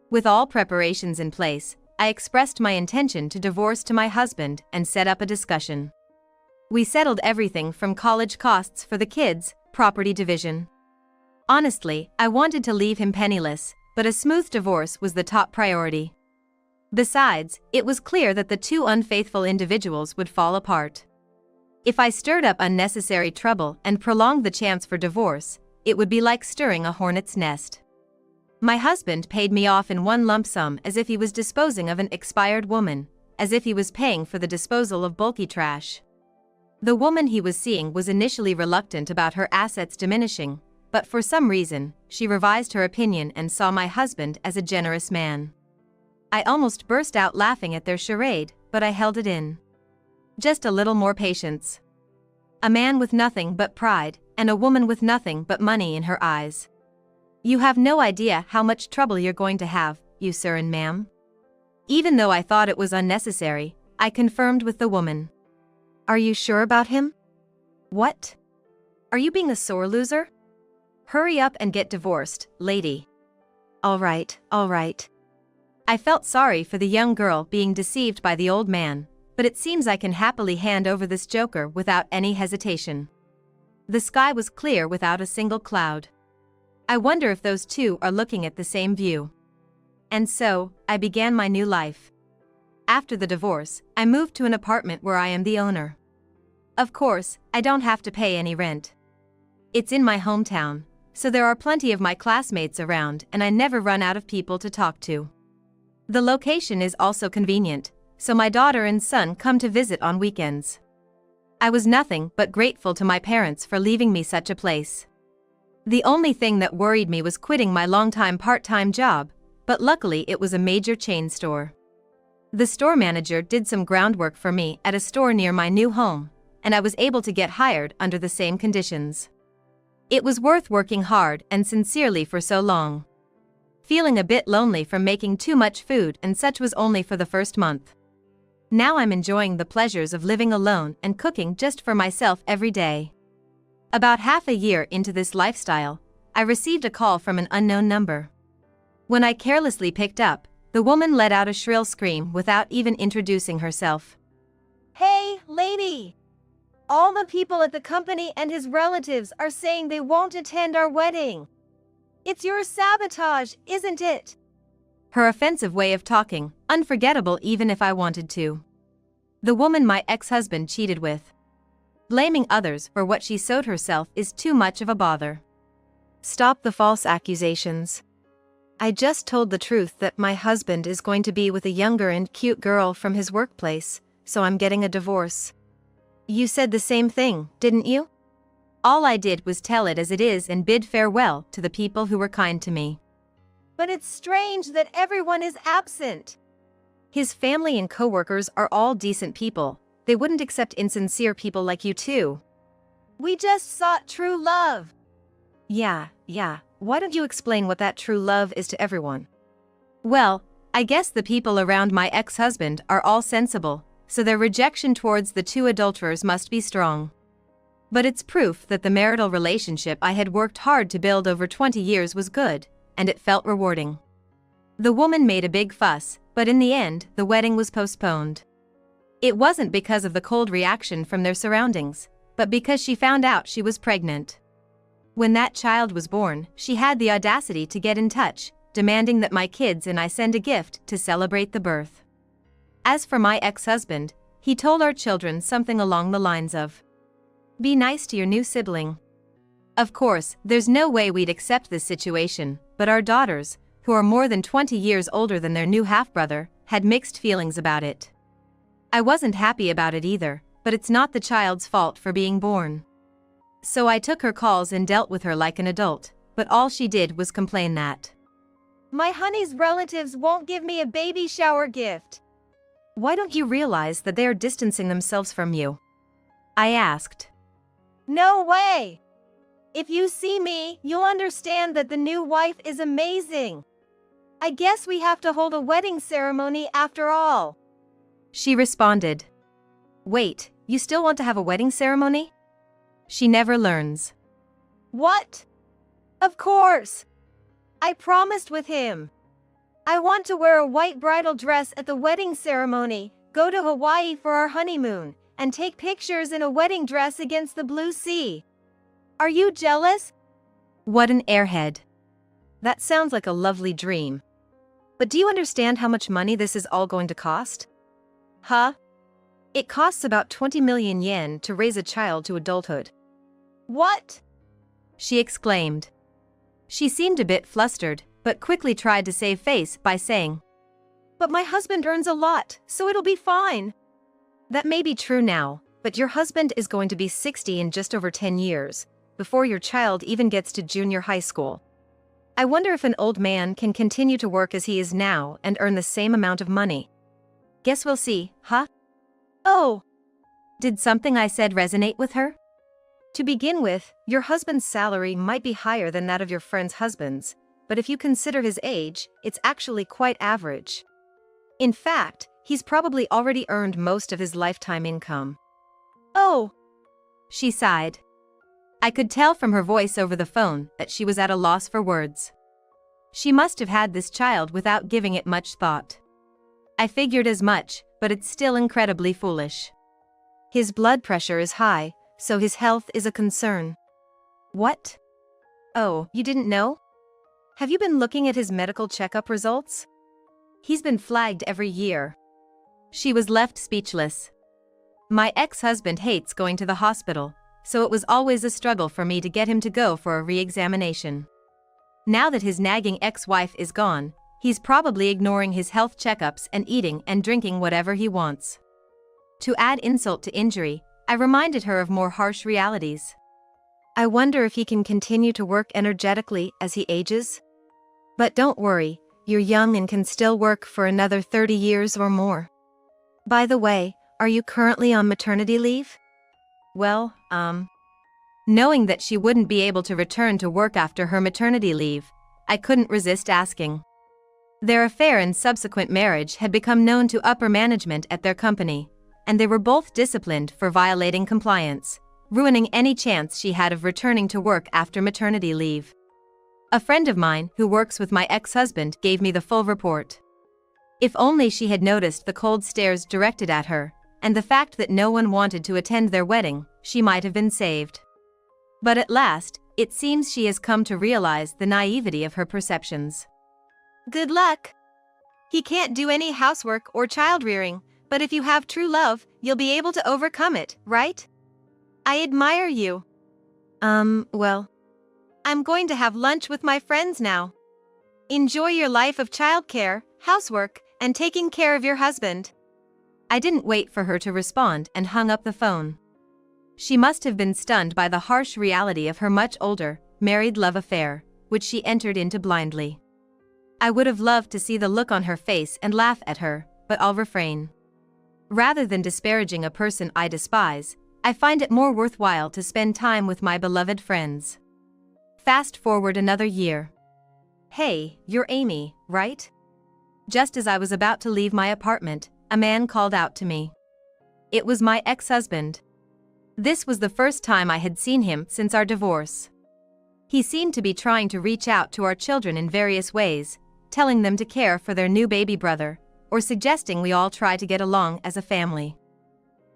With all preparations in place, I expressed my intention to divorce to my husband and set up a discussion. We settled everything from college costs for the kids, property division. Honestly, I wanted to leave him penniless, but a smooth divorce was the top priority. Besides, it was clear that the two unfaithful individuals would fall apart. If I stirred up unnecessary trouble and prolonged the chance for divorce, it would be like stirring a hornet's nest. My husband paid me off in one lump sum as if he was disposing of an expired woman, as if he was paying for the disposal of bulky trash. The woman he was seeing was initially reluctant about her assets diminishing, but for some reason, she revised her opinion and saw my husband as a generous man. I almost burst out laughing at their charade, but I held it in. Just a little more patience. A man with nothing but pride, and a woman with nothing but money in her eyes. You have no idea how much trouble you're going to have, you sir and ma'am. Even though I thought it was unnecessary, I confirmed with the woman. Are you sure about him? What? Are you being a sore loser? Hurry up and get divorced, lady. All right. I felt sorry for the young girl being deceived by the old man, but it seems I can happily hand over this joker without any hesitation. The sky was clear without a single cloud. I wonder if those two are looking at the same view. And so, I began my new life. After the divorce, I moved to an apartment where I am the owner. Of course, I don't have to pay any rent. It's in my hometown, so there are plenty of my classmates around and I never run out of people to talk to. The location is also convenient, so my daughter and son come to visit on weekends. I was nothing but grateful to my parents for leaving me such a place. The only thing that worried me was quitting my longtime part-time job, but luckily it was a major chain store. The store manager did some groundwork for me at a store near my new home, and I was able to get hired under the same conditions. It was worth working hard and sincerely for so long. Feeling a bit lonely from making too much food and such was only for the first month. Now I'm enjoying the pleasures of living alone and cooking just for myself every day. About half a year into this lifestyle, I received a call from an unknown number. When I carelessly picked up, the woman let out a shrill scream without even introducing herself. Hey, lady! All the people at the company and his relatives are saying they won't attend our wedding. It's your sabotage, isn't it? Her offensive way of talking, unforgettable even if I wanted to. The woman my ex-husband cheated with. Blaming others for what she sowed herself is too much of a bother. Stop the false accusations. I just told the truth that my husband is going to be with a younger and cute girl from his workplace, so I'm getting a divorce. You said the same thing, didn't you? All I did was tell it as it is and bid farewell to the people who were kind to me. But it's strange that everyone is absent. His family and coworkers are all decent people. They wouldn't accept insincere people like you too. We just sought true love. Yeah. Why don't you explain what that true love is to everyone? Well, I guess the people around my ex-husband are all sensible, so their rejection towards the two adulterers must be strong. But it's proof that the marital relationship I had worked hard to build over 20 years was good, and it felt rewarding. The woman made a big fuss, but in the end, the wedding was postponed. It wasn't because of the cold reaction from their surroundings, but because she found out she was pregnant. When that child was born, she had the audacity to get in touch, demanding that my kids and I send a gift to celebrate the birth. As for my ex-husband, he told our children something along the lines of, "Be nice to your new sibling." Of course, there's no way we'd accept this situation, but our daughters, who are more than 20 years older than their new half-brother, had mixed feelings about it. I wasn't happy about it either, but it's not the child's fault for being born. So I took her calls and dealt with her like an adult, but all she did was complain that my honey's relatives won't give me a baby shower gift. Why don't you realize that they are distancing themselves from you? I asked. No way! If you see me, you'll understand that the new wife is amazing. I guess we have to hold a wedding ceremony after all. She responded. Wait, you still want to have a wedding ceremony? She never learns. What? Of course! I promised with him. I want to wear a white bridal dress at the wedding ceremony, go to Hawaii for our honeymoon, and take pictures in a wedding dress against the blue sea. Are you jealous? What an airhead. That sounds like a lovely dream. But do you understand how much money this is all going to cost? Huh? It costs about 20 million yen to raise a child to adulthood. What? She exclaimed. She seemed a bit flustered, but quickly tried to save face by saying, But my husband earns a lot, so it'll be fine. That may be true now, but your husband is going to be 60 in just over 10 years, before your child even gets to junior high school. I wonder if an old man can continue to work as he is now and earn the same amount of money. Guess we'll see, huh? Oh! Did something I said resonate with her? To begin with, your husband's salary might be higher than that of your friend's husband's, but if you consider his age, it's actually quite average. In fact, he's probably already earned most of his lifetime income. Oh! She sighed. I could tell from her voice over the phone that she was at a loss for words. She must have had this child without giving it much thought. I figured as much, but it's still incredibly foolish. His blood pressure is high, so his health is a concern. What? Oh, you didn't know? Have you been looking at his medical checkup results? He's been flagged every year. She was left speechless. My ex-husband hates going to the hospital, so it was always a struggle for me to get him to go for a re-examination. Now that his nagging ex-wife is gone, he's probably ignoring his health checkups and eating and drinking whatever he wants. To add insult to injury, I reminded her of more harsh realities. I wonder if he can continue to work energetically as he ages? But don't worry, you're young and can still work for another 30 years or more. By the way, are you currently on maternity leave? Well, knowing that she wouldn't be able to return to work after her maternity leave, I couldn't resist asking. Their affair and subsequent marriage had become known to upper management at their company, and they were both disciplined for violating compliance, ruining any chance she had of returning to work after maternity leave. A friend of mine who works with my ex-husband gave me the full report. If only she had noticed the cold stares directed at her, and the fact that no one wanted to attend their wedding, she might have been saved. But at last, it seems she has come to realize the naivety of her perceptions. Good luck. He can't do any housework or child-rearing, but if you have true love, you'll be able to overcome it, right? I admire you. Well, I'm going to have lunch with my friends now. Enjoy your life of childcare, housework, and taking care of your husband. I didn't wait for her to respond and hung up the phone. She must have been stunned by the harsh reality of her much older, married love affair, which she entered into blindly. I would have loved to see the look on her face and laugh at her, but I'll refrain. Rather than disparaging a person I despise, I find it more worthwhile to spend time with my beloved friends. Fast forward another year. Hey, you're Amy, right? Just as I was about to leave my apartment, a man called out to me. It was my ex-husband. This was the first time I had seen him since our divorce. He seemed to be trying to reach out to our children in various ways, telling them to care for their new baby brother, or suggesting we all try to get along as a family.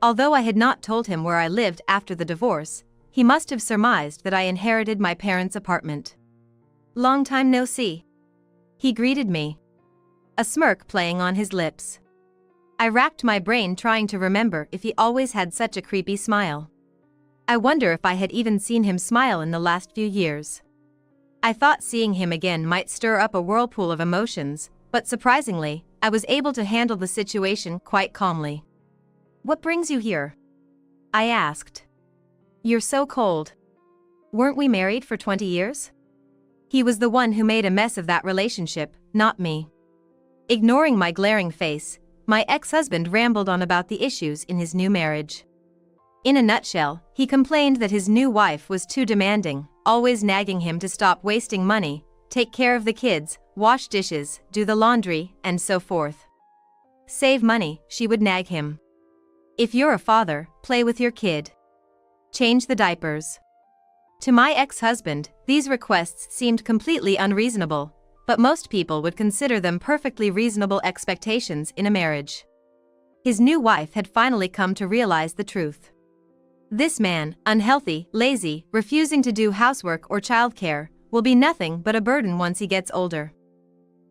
Although I had not told him where I lived after the divorce, he must have surmised that I inherited my parents' apartment. Long time no see. He greeted me, a smirk playing on his lips. I racked my brain trying to remember if he always had such a creepy smile. I wonder if I had even seen him smile in the last few years. I thought seeing him again might stir up a whirlpool of emotions, but surprisingly, I was able to handle the situation quite calmly. "What brings you here?" I asked. "You're so cold. Weren't we married for 20 years? He was the one who made a mess of that relationship, not me. Ignoring my glaring face, my ex-husband rambled on about the issues in his new marriage. In a nutshell, he complained that his new wife was too demanding, always nagging him to stop wasting money, take care of the kids, wash dishes, do the laundry, and so forth. Save money, she would nag him. If you're a father, play with your kid. Change the diapers. To my ex-husband, these requests seemed completely unreasonable, but most people would consider them perfectly reasonable expectations in a marriage. His new wife had finally come to realize the truth. This man, unhealthy, lazy, refusing to do housework or childcare, will be nothing but a burden once he gets older.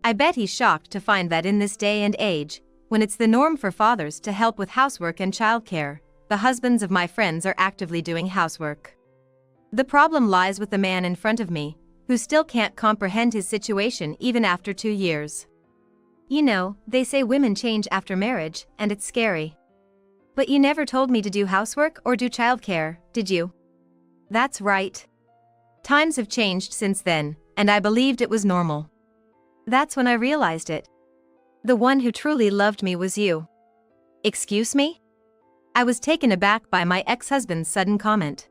I bet he's shocked to find that in this day and age, when it's the norm for fathers to help with housework and childcare, the husbands of my friends are actively doing housework. The problem lies with the man in front of me, who still can't comprehend his situation even after 2 years. You know, they say women change after marriage, and it's scary. But you never told me to do housework or do childcare, did you? That's right. Times have changed since then, and I believed it was normal. That's when I realized it. The one who truly loved me was you. Excuse me? I was taken aback by my ex-husband's sudden comment.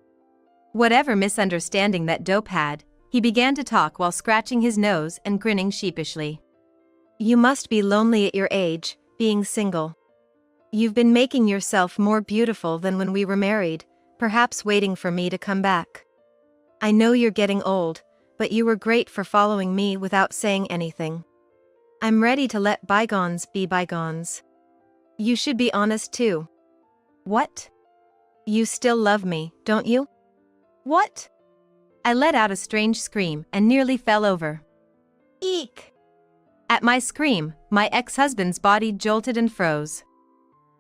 Whatever misunderstanding that dope had, he began to talk while scratching his nose and grinning sheepishly. You must be lonely at your age, being single. You've been making yourself more beautiful than when we were married, perhaps waiting for me to come back. I know you're getting old, but you were great for following me without saying anything. I'm ready to let bygones be bygones. You should be honest too. What? You still love me, don't you? What? I let out a strange scream and nearly fell over. Eek! At my scream, my ex-husband's body jolted and froze.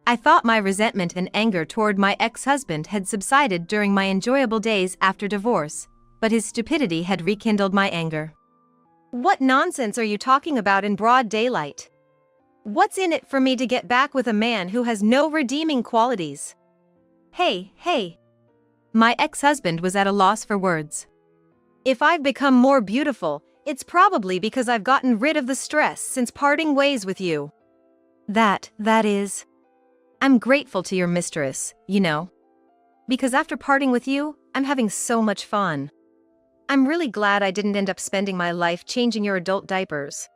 I thought my resentment and anger toward my ex-husband had subsided during my enjoyable days after divorce, but his stupidity had rekindled my anger. What nonsense are you talking about in broad daylight? What's in it for me to get back with a man who has no redeeming qualities? Hey. My ex-husband was at a loss for words. If I've become more beautiful, it's probably because I've gotten rid of the stress since parting ways with you. That is. I'm grateful to your mistress, you know. Because after parting with you, I'm having so much fun. I'm really glad I didn't end up spending my life changing your adult diapers.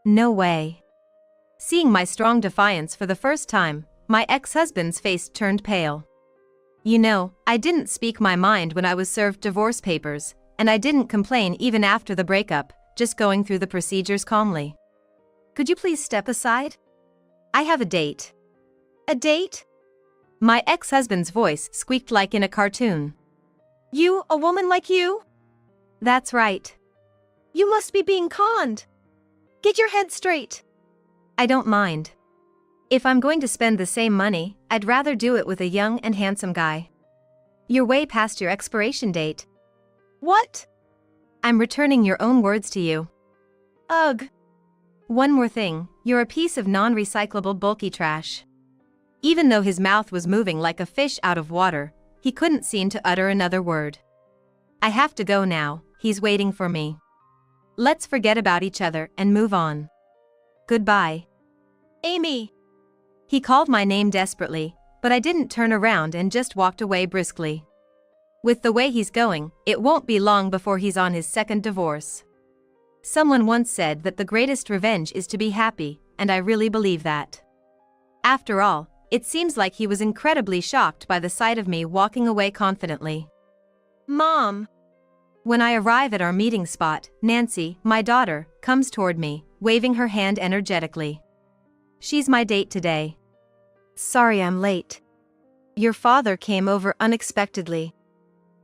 No way. Seeing my strong defiance for the first time, my ex-husband's face turned pale. You know, I didn't speak my mind when I was served divorce papers, and I didn't complain even after the breakup, just going through the procedures calmly. Could you please step aside? I have a date. A date? My ex-husband's voice squeaked like in a cartoon. You, a woman like you? That's right. You must be being conned. Get your head straight. I don't mind. If I'm going to spend the same money, I'd rather do it with a young and handsome guy. You're way past your expiration date. What? I'm returning your own words to you. Ugh. One more thing, you're a piece of non-recyclable bulky trash. Even though his mouth was moving like a fish out of water, he couldn't seem to utter another word. I have to go now, he's waiting for me. Let's forget about each other and move on. Goodbye. Amy. He called my name desperately, but I didn't turn around and just walked away briskly. With the way he's going, it won't be long before he's on his second divorce. Someone once said that the greatest revenge is to be happy, and I really believe that. After all, it seems like he was incredibly shocked by the sight of me walking away confidently. Mom. When I arrive at our meeting spot, Nancy, my daughter, comes toward me, waving her hand energetically. She's my date today. Sorry I'm late. Your father came over unexpectedly.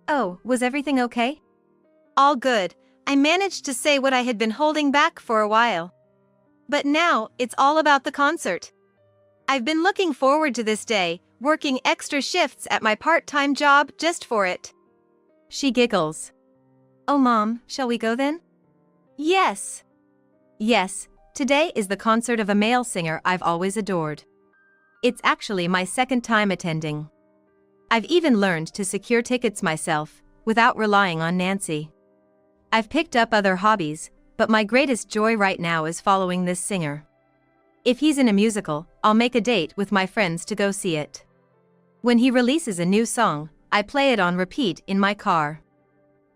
Oh, was everything okay? All good. I managed to say what I had been holding back for a while. But now, it's all about the concert. I've been looking forward to this day, working extra shifts at my part-time job just for it. She giggles. Oh Mom, shall we go then? Yes. Yes, today is the concert of a male singer I've always adored. It's actually my second time attending. I've even learned to secure tickets myself, without relying on Nancy. I've picked up other hobbies, but my greatest joy right now is following this singer. If he's in a musical, I'll make a date with my friends to go see it. When he releases a new song, I play it on repeat in my car.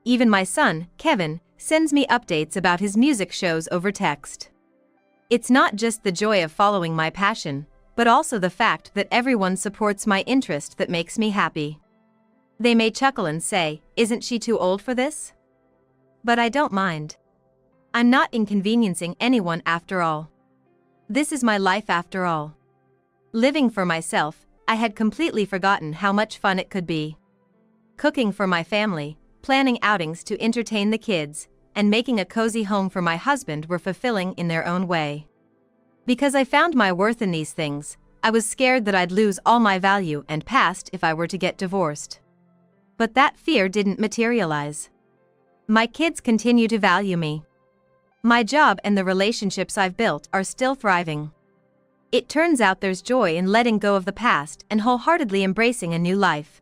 Even my son, Kevin, sends me updates about his music shows over text. It's not just the joy of following my passion, but also the fact that everyone supports my interest that makes me happy. They may chuckle and say, "Isn't she too old for this?" But I don't mind. I'm not inconveniencing anyone after all. This is my life after all. Living for myself, I had completely forgotten how much fun it could be. Cooking for my family, planning outings to entertain the kids, and making a cozy home for my husband were fulfilling in their own way. Because I found my worth in these things, I was scared that I'd lose all my value and past if I were to get divorced. But that fear didn't materialize. My kids continue to value me. My job and the relationships I've built are still thriving. It turns out there's joy in letting go of the past and wholeheartedly embracing a new life.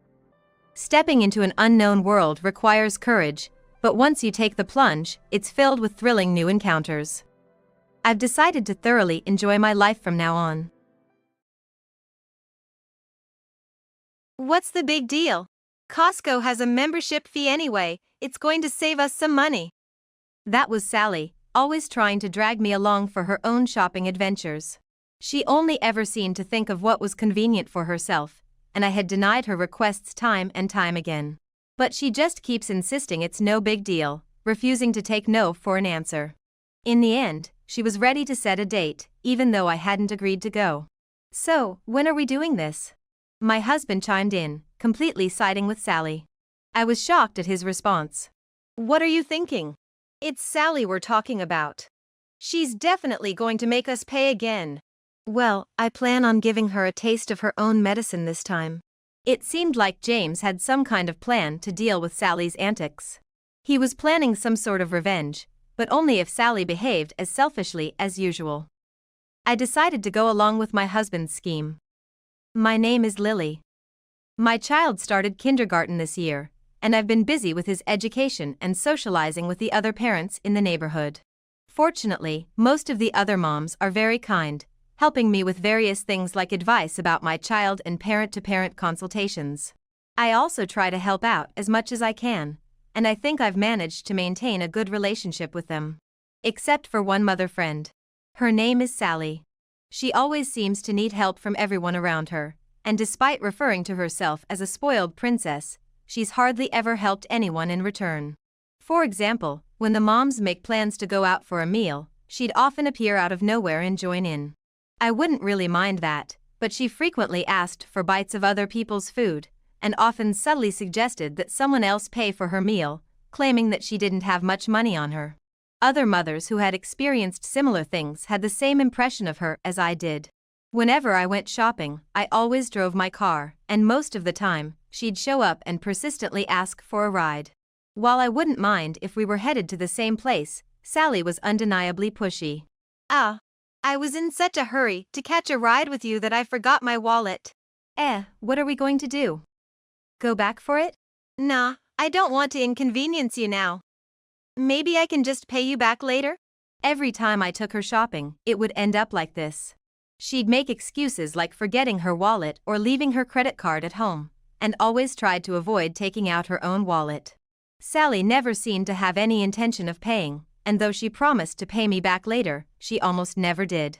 Stepping into an unknown world requires courage, but once you take the plunge, it's filled with thrilling new encounters. I've decided to thoroughly enjoy my life from now on. What's the big deal? Costco has a membership fee anyway, it's going to save us some money. That was Sally, always trying to drag me along for her own shopping adventures. She only ever seemed to think of what was convenient for herself, and I had denied her requests time and time again. But she just keeps insisting it's no big deal, refusing to take no for an answer. In the end, she was ready to set a date, even though I hadn't agreed to go. So, when are we doing this? My husband chimed in, completely siding with Sally. I was shocked at his response. What are you thinking? It's Sally we're talking about. She's definitely going to make us pay again. Well, I plan on giving her a taste of her own medicine this time. It seemed like James had some kind of plan to deal with Sally's antics. He was planning some sort of revenge, but only if Sally behaved as selfishly as usual. I decided to go along with my husband's scheme. My name is Lily. My child started kindergarten this year, and I've been busy with his education and socializing with the other parents in the neighborhood. Fortunately, most of the other moms are very kind, helping me with various things like advice about my child and parent-to-parent consultations. I also try to help out as much as I can, and I think I've managed to maintain a good relationship with them. Except for one mother friend. Her name is Sally. She always seems to need help from everyone around her, and despite referring to herself as a spoiled princess, she's hardly ever helped anyone in return. For example, when the moms make plans to go out for a meal, she'd often appear out of nowhere and join in. I wouldn't really mind that, but she frequently asked for bites of other people's food, and often subtly suggested that someone else pay for her meal, claiming that she didn't have much money on her. Other mothers who had experienced similar things had the same impression of her as I did. Whenever I went shopping, I always drove my car, and most of the time, she'd show up and persistently ask for a ride. While I wouldn't mind if we were headed to the same place, Sally was undeniably pushy. I was in such a hurry to catch a ride with you that I forgot my wallet. What are we going to do? Go back for it? Nah, I don't want to inconvenience you now. Maybe I can just pay you back later? Every time I took her shopping, it would end up like this. She'd make excuses like forgetting her wallet or leaving her credit card at home, and always tried to avoid taking out her own wallet. Sally never seemed to have any intention of paying, and though she promised to pay me back later, she almost never did.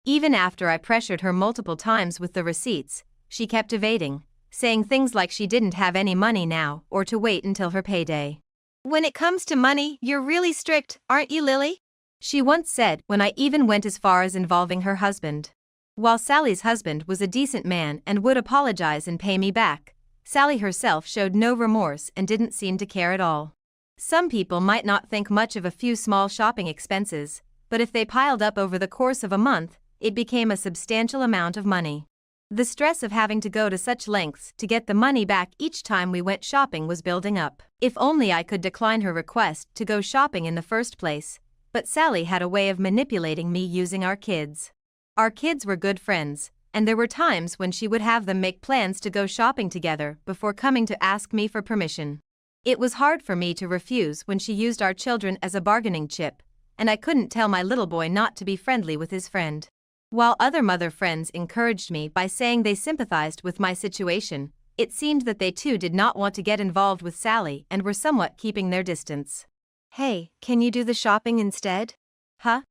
Even after I pressured her multiple times with the receipts, she kept evading, saying things like she didn't have any money now or to wait until her payday. When it comes to money, you're really strict, aren't you, Lily? She once said when I even went as far as involving her husband. While Sally's husband was a decent man and would apologize and pay me back, Sally herself showed no remorse and didn't seem to care at all. Some people might not think much of a few small shopping expenses, but if they piled up over the course of a month, it became a substantial amount of money. The stress of having to go to such lengths to get the money back each time we went shopping was building up. If only I could decline her request to go shopping in the first place, but Sally had a way of manipulating me using our kids. Our kids were good friends, and there were times when she would have them make plans to go shopping together before coming to ask me for permission. It was hard for me to refuse when she used our children as a bargaining chip, and I couldn't tell my little boy not to be friendly with his friend. While other mother friends encouraged me by saying they sympathized with my situation, it seemed that they too did not want to get involved with Sally and were somewhat keeping their distance. Hey, can you do the shopping instead? Huh?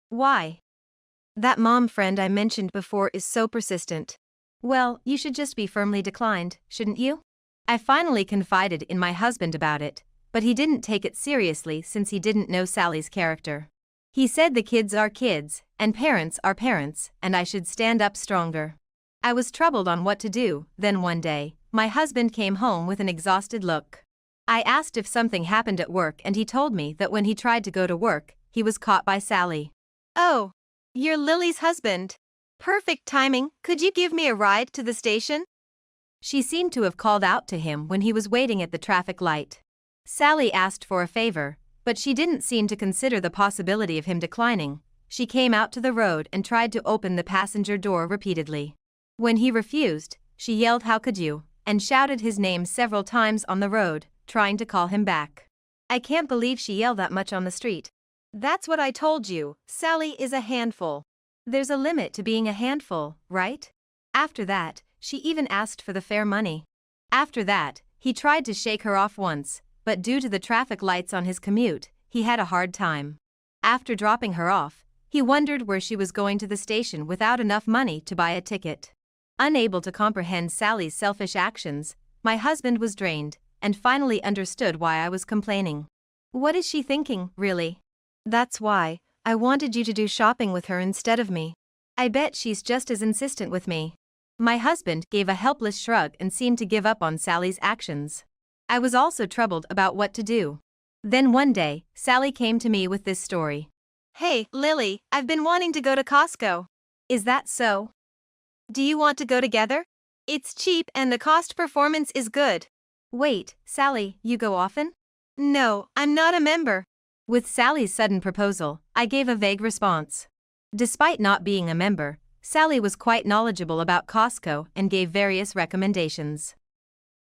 Why? That mom friend I mentioned before is so persistent. Well, you should just be firmly declined, shouldn't you? I finally confided in my husband about it, but he didn't take it seriously since he didn't know Sally's character. He said the kids are kids, and parents are parents, and I should stand up stronger. I was troubled on what to do. Then one day, my husband came home with an exhausted look. I asked if something happened at work and he told me that when he tried to go to work, he was caught by Sally. Oh, you're Lily's husband. Perfect timing. Could you give me a ride to the station? She seemed to have called out to him when he was waiting at the traffic light. Sally asked for a favor, but she didn't seem to consider the possibility of him declining. She came out to the road and tried to open the passenger door repeatedly. When he refused, she yelled, "How could you?" and shouted his name several times on the road, trying to call him back. I can't believe she yelled that much on the street. That's what I told you. Sally is a handful. There's a limit to being a handful, right? After that, she even asked for the fare money. After that, he tried to shake her off once, but due to the traffic lights on his commute, he had a hard time. After dropping her off, he wondered where she was going to the station without enough money to buy a ticket. Unable to comprehend Sally's selfish actions, my husband was drained, and finally understood why I was complaining. What is she thinking, really? That's why I wanted you to do shopping with her instead of me. I bet she's just as insistent with me. My husband gave a helpless shrug and seemed to give up on Sally's actions. I was also troubled about what to do. Then one day, Sally came to me with this story. Hey, Lily, I've been wanting to go to Costco. Is that so? Do you want to go together? It's cheap and the cost performance is good. Wait, Sally, you go often? No, I'm not a member. With Sally's sudden proposal, I gave a vague response. Despite not being a member, Sally was quite knowledgeable about Costco and gave various recommendations.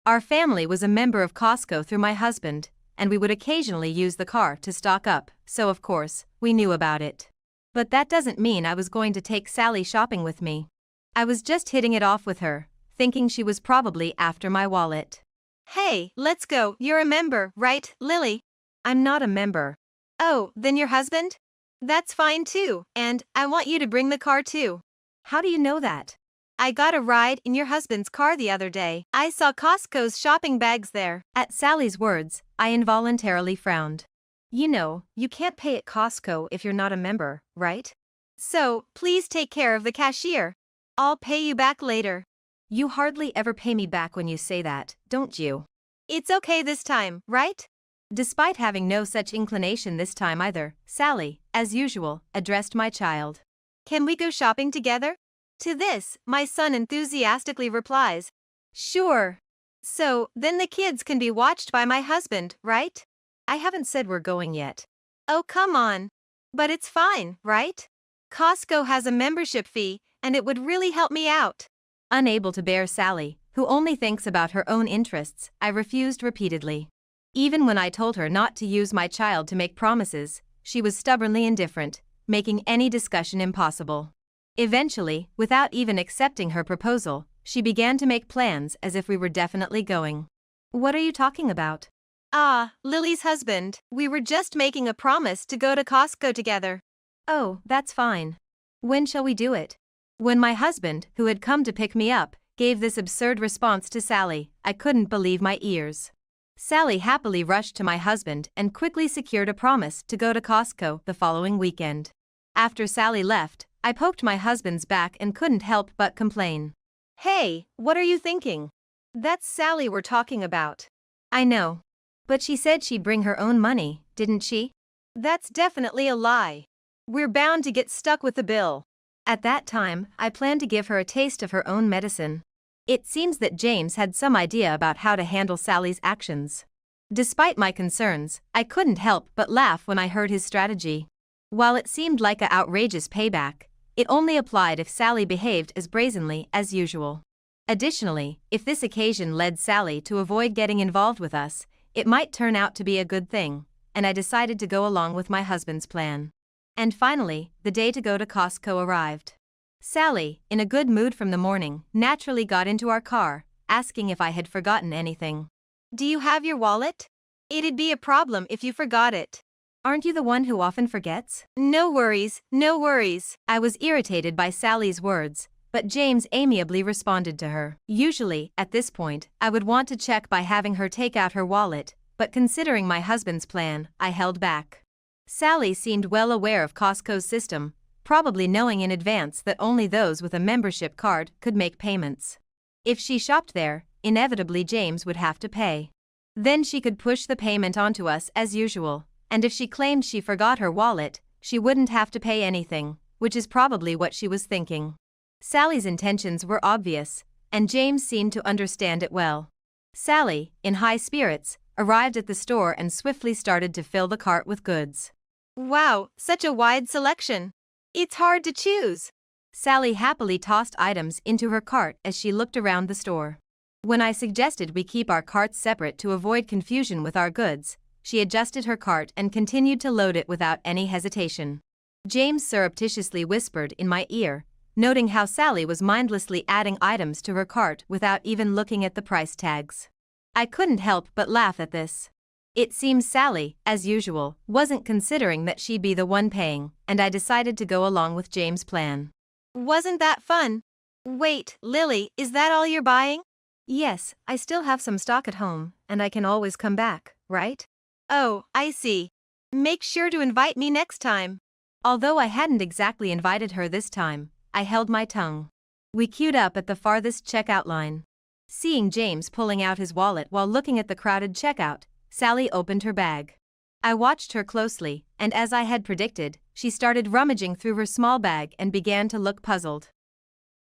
Our family was a member of Costco through my husband, and we would occasionally use the car to stock up, so of course, we knew about it. But that doesn't mean I was going to take Sally shopping with me. I was just hitting it off with her, thinking she was probably after my wallet. Hey, let's go. You're a member, right, Lily? I'm not a member. Oh, then your husband? That's fine too, and I want you to bring the car too. How do you know that? I got a ride in your husband's car the other day. I saw Costco's shopping bags there. At Sally's words, I involuntarily frowned. You know, you can't pay at Costco if you're not a member, right? So, please take care of the cashier. I'll pay you back later. You hardly ever pay me back when you say that, don't you? It's okay this time, right? Despite having no such inclination this time either, Sally, as usual, addressed my child. Can we go shopping together? To this, my son enthusiastically replies, Sure. So, then the kids can be watched by my husband, right? I haven't said we're going yet. Oh, come on. But it's fine, right? Costco has a membership fee, and it would really help me out. Unable to bear Sally, who only thinks about her own interests, I refused repeatedly. Even when I told her not to use my child to make promises, she was stubbornly indifferent, making any discussion impossible. Eventually, without even accepting her proposal, she began to make plans as if we were definitely going. What are you talking about? Ah, Lily's husband. We were just making a promise to go to Costco together. Oh, that's fine. When shall we do it? When my husband, who had come to pick me up, gave this absurd response to Sally, I couldn't believe my ears. Sally happily rushed to my husband and quickly secured a promise to go to Costco the following weekend. After Sally left, I poked my husband's back and couldn't help but complain. Hey, what are you thinking? That's Sally we're talking about. I know. But she said she'd bring her own money, didn't she? That's definitely a lie. We're bound to get stuck with the bill. At that time, I planned to give her a taste of her own medicine. It seems that James had some idea about how to handle Sally's actions. Despite my concerns, I couldn't help but laugh when I heard his strategy. While it seemed like an outrageous payback, it only applied if Sally behaved as brazenly as usual. Additionally, if this occasion led Sally to avoid getting involved with us, it might turn out to be a good thing, and I decided to go along with my husband's plan. And finally, the day to go to Costco arrived. Sally, in a good mood from the morning, naturally got into our car, asking if I had forgotten anything. Do you have your wallet? It'd be a problem if you forgot it. Aren't you the one who often forgets? No worries, no worries. I was irritated by Sally's words, but James amiably responded to her. Usually, at this point, I would want to check by having her take out her wallet, but considering my husband's plan, I held back. Sally seemed well aware of Costco's system, probably knowing in advance that only those with a membership card could make payments. If she shopped there, inevitably James would have to pay. Then she could push the payment onto us as usual, and if she claimed she forgot her wallet, she wouldn't have to pay anything, which is probably what she was thinking. Sally's intentions were obvious, and James seemed to understand it well. Sally, in high spirits, arrived at the store and swiftly started to fill the cart with goods. Wow, such a wide selection. It's hard to choose. Sally happily tossed items into her cart as she looked around the store. When I suggested we keep our carts separate to avoid confusion with our goods, she adjusted her cart and continued to load it without any hesitation. James surreptitiously whispered in my ear, noting how Sally was mindlessly adding items to her cart without even looking at the price tags. I couldn't help but laugh at this. It seems Sally, as usual, wasn't considering that she'd be the one paying, and I decided to go along with James' plan. Wasn't that fun? Wait, Lily, is that all you're buying? Yes, I still have some stock at home, and I can always come back, right? Oh, I see. Make sure to invite me next time. Although I hadn't exactly invited her this time, I held my tongue. We queued up at the farthest checkout line. Seeing James pulling out his wallet while looking at the crowded checkout, Sally opened her bag. I watched her closely, and as I had predicted, she started rummaging through her small bag and began to look puzzled.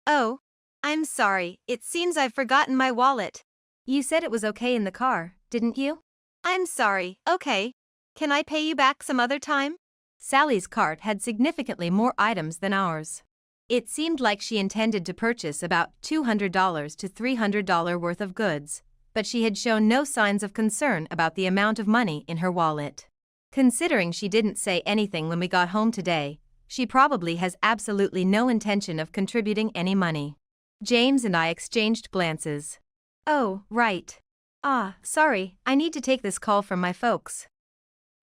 Oh, I'm sorry, it seems I've forgotten my wallet. You said it was okay in the car, didn't you? I'm sorry, okay. Can I pay you back some other time? Sally's cart had significantly more items than ours. It seemed like she intended to purchase about $200 to $300 worth of goods, but she had shown no signs of concern about the amount of money in her wallet. Considering she didn't say anything when we got home today, she probably has absolutely no intention of contributing any money. James and I exchanged glances. Oh, right. Ah, sorry, I need to take this call from my folks.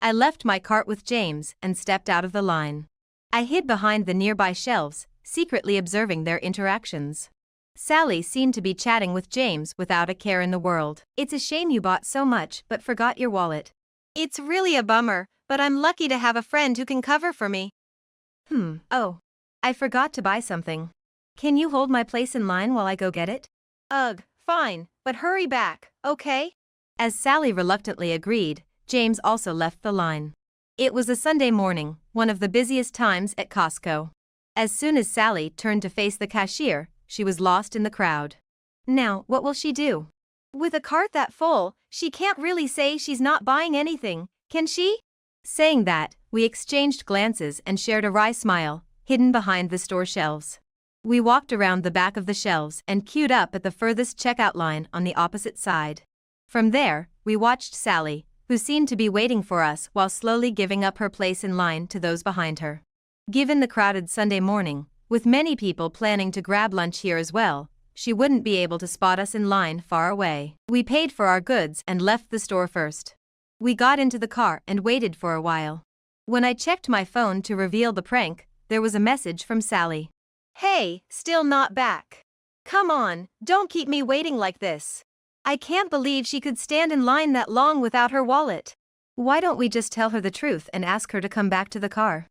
I left my cart with James and stepped out of the line. I hid behind the nearby shelves, secretly observing their interactions. Sally seemed to be chatting with James without a care in the world. It's a shame you bought so much but forgot your wallet. It's really a bummer, but I'm lucky to have a friend who can cover for me. Oh. I forgot to buy something. Can you hold my place in line while I go get it? Ugh, fine, but hurry back, okay? As Sally reluctantly agreed, James also left the line. It was a Sunday morning, one of the busiest times at Costco. As soon as Sally turned to face the cashier, she was lost in the crowd. Now, what will she do? With a cart that full, she can't really say she's not buying anything, can she? Saying that, we exchanged glances and shared a wry smile, hidden behind the store shelves. We walked around the back of the shelves and queued up at the furthest checkout line on the opposite side. From there, we watched Sally, who seemed to be waiting for us while slowly giving up her place in line to those behind her. Given the crowded Sunday morning, with many people planning to grab lunch here as well, she wouldn't be able to spot us in line far away. We paid for our goods and left the store first. We got into the car and waited for a while. When I checked my phone to reveal the prank, there was a message from Sally. Hey, still not back. Come on, don't keep me waiting like this. I can't believe she could stand in line that long without her wallet. Why don't we just tell her the truth and ask her to come back to the car?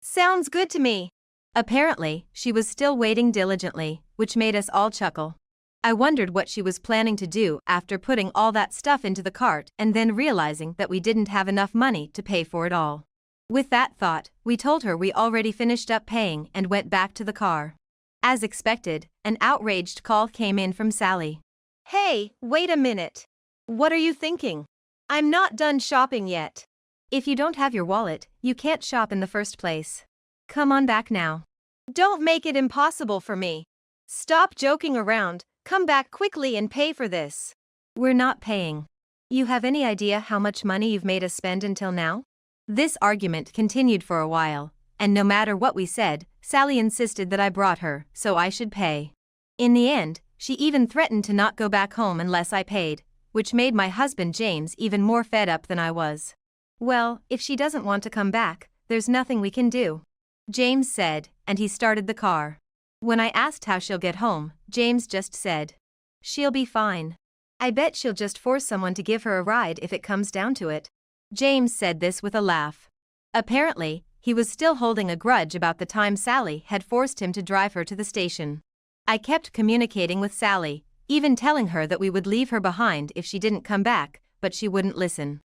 Sounds good to me. Apparently, she was still waiting diligently, which made us all chuckle. I wondered what she was planning to do after putting all that stuff into the cart and then realizing that we didn't have enough money to pay for it all. With that thought, we told her we already finished up paying and went back to the car. As expected, an outraged call came in from Sally. Hey, wait a minute. What are you thinking? I'm not done shopping yet. If you don't have your wallet, you can't shop in the first place. Come on back now. Don't make it impossible for me. Stop joking around, come back quickly and pay for this. We're not paying. You have any idea how much money you've made us spend until now? This argument continued for a while, and no matter what we said, Sally insisted that I brought her, so I should pay. In the end, she even threatened to not go back home unless I paid, which made my husband James even more fed up than I was. Well, if she doesn't want to come back, there's nothing we can do, James said, and he started the car. When I asked how she'll get home, James just said, "She'll be fine. I bet she'll just force someone to give her a ride if it comes down to it." James said this with a laugh. Apparently, he was still holding a grudge about the time Sally had forced him to drive her to the station. I kept communicating with Sally, even telling her that we would leave her behind if she didn't come back, but she wouldn't listen.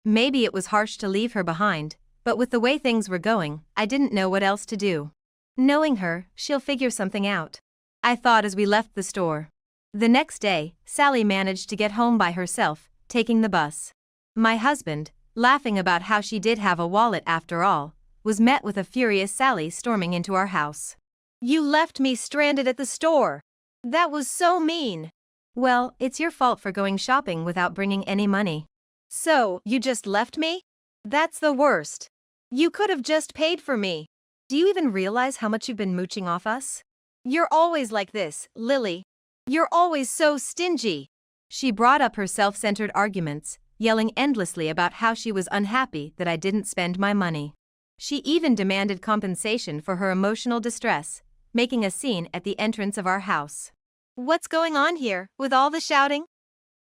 Maybe it was harsh to leave her behind, but with the way things were going, I didn't know what else to do. Knowing her, she'll figure something out, I thought as we left the store. The next day, Sally managed to get home by herself, taking the bus. My husband, laughing about how she did have a wallet after all, was met with a furious Sally storming into our house. You left me stranded at the store. That was so mean. Well, it's your fault for going shopping without bringing any money. So, you just left me? That's the worst. You could have just paid for me. Do you even realize how much you've been mooching off us? You're always like this, Lily. You're always so stingy. She brought up her self-centered arguments, yelling endlessly about how she was unhappy that I didn't spend my money. She even demanded compensation for her emotional distress, making a scene at the entrance of our house. What's going on here, with all the shouting?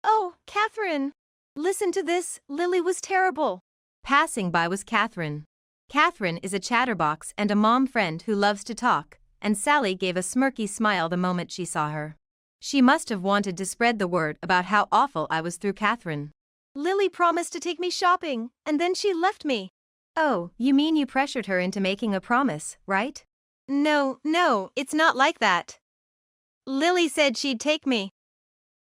Oh, Catherine. Listen to this, Lily was terrible. Passing by was Catherine. Catherine is a chatterbox and a mom friend who loves to talk, and Sally gave a smirky smile the moment she saw her. She must have wanted to spread the word about how awful I was through Catherine. Lily promised to take me shopping, and then she left me. Oh, you mean you pressured her into making a promise, right? No, it's not like that. Lily said she'd take me.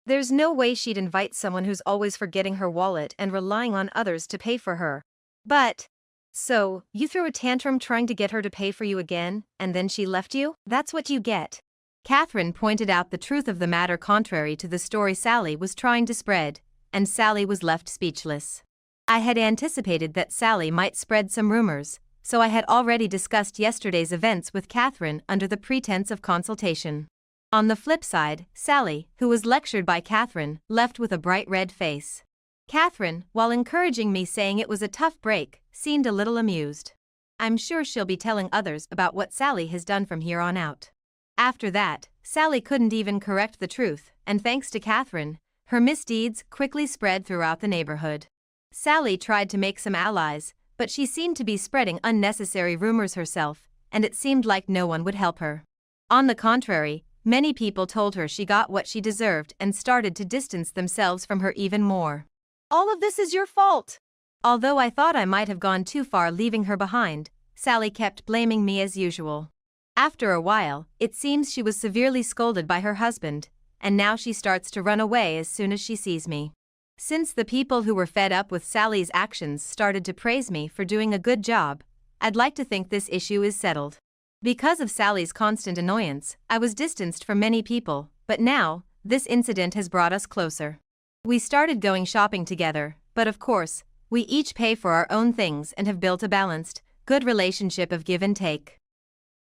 There's no way she'd invite someone who's always forgetting her wallet and relying on others to pay for her. But, so, you threw a tantrum trying to get her to pay for you again, and then she left you? That's what you get. Catherine pointed out the truth of the matter contrary to the story Sally was trying to spread, and Sally was left speechless. I had anticipated that Sally might spread some rumors, so I had already discussed yesterday's events with Catherine under the pretense of consultation. On the flip side, Sally, who was lectured by Catherine, left with a bright red face. Catherine, while encouraging me saying it was a tough break, seemed a little amused. I'm sure she'll be telling others about what Sally has done from here on out. After that, Sally couldn't even correct the truth, and thanks to Catherine, her misdeeds quickly spread throughout the neighborhood. Sally tried to make some allies, but she seemed to be spreading unnecessary rumors herself, and it seemed like no one would help her. On the contrary, many people told her she got what she deserved and started to distance themselves from her even more. All of this is your fault. Although I thought I might have gone too far leaving her behind, Sally kept blaming me as usual. After a while, it seems she was severely scolded by her husband, and now she starts to run away as soon as she sees me. Since the people who were fed up with Sally's actions started to praise me for doing a good job, I'd like to think this issue is settled. Because of Sally's constant annoyance, I was distanced from many people, but now, this incident has brought us closer. We started going shopping together, but of course, we each pay for our own things and have built a balanced, good relationship of give and take.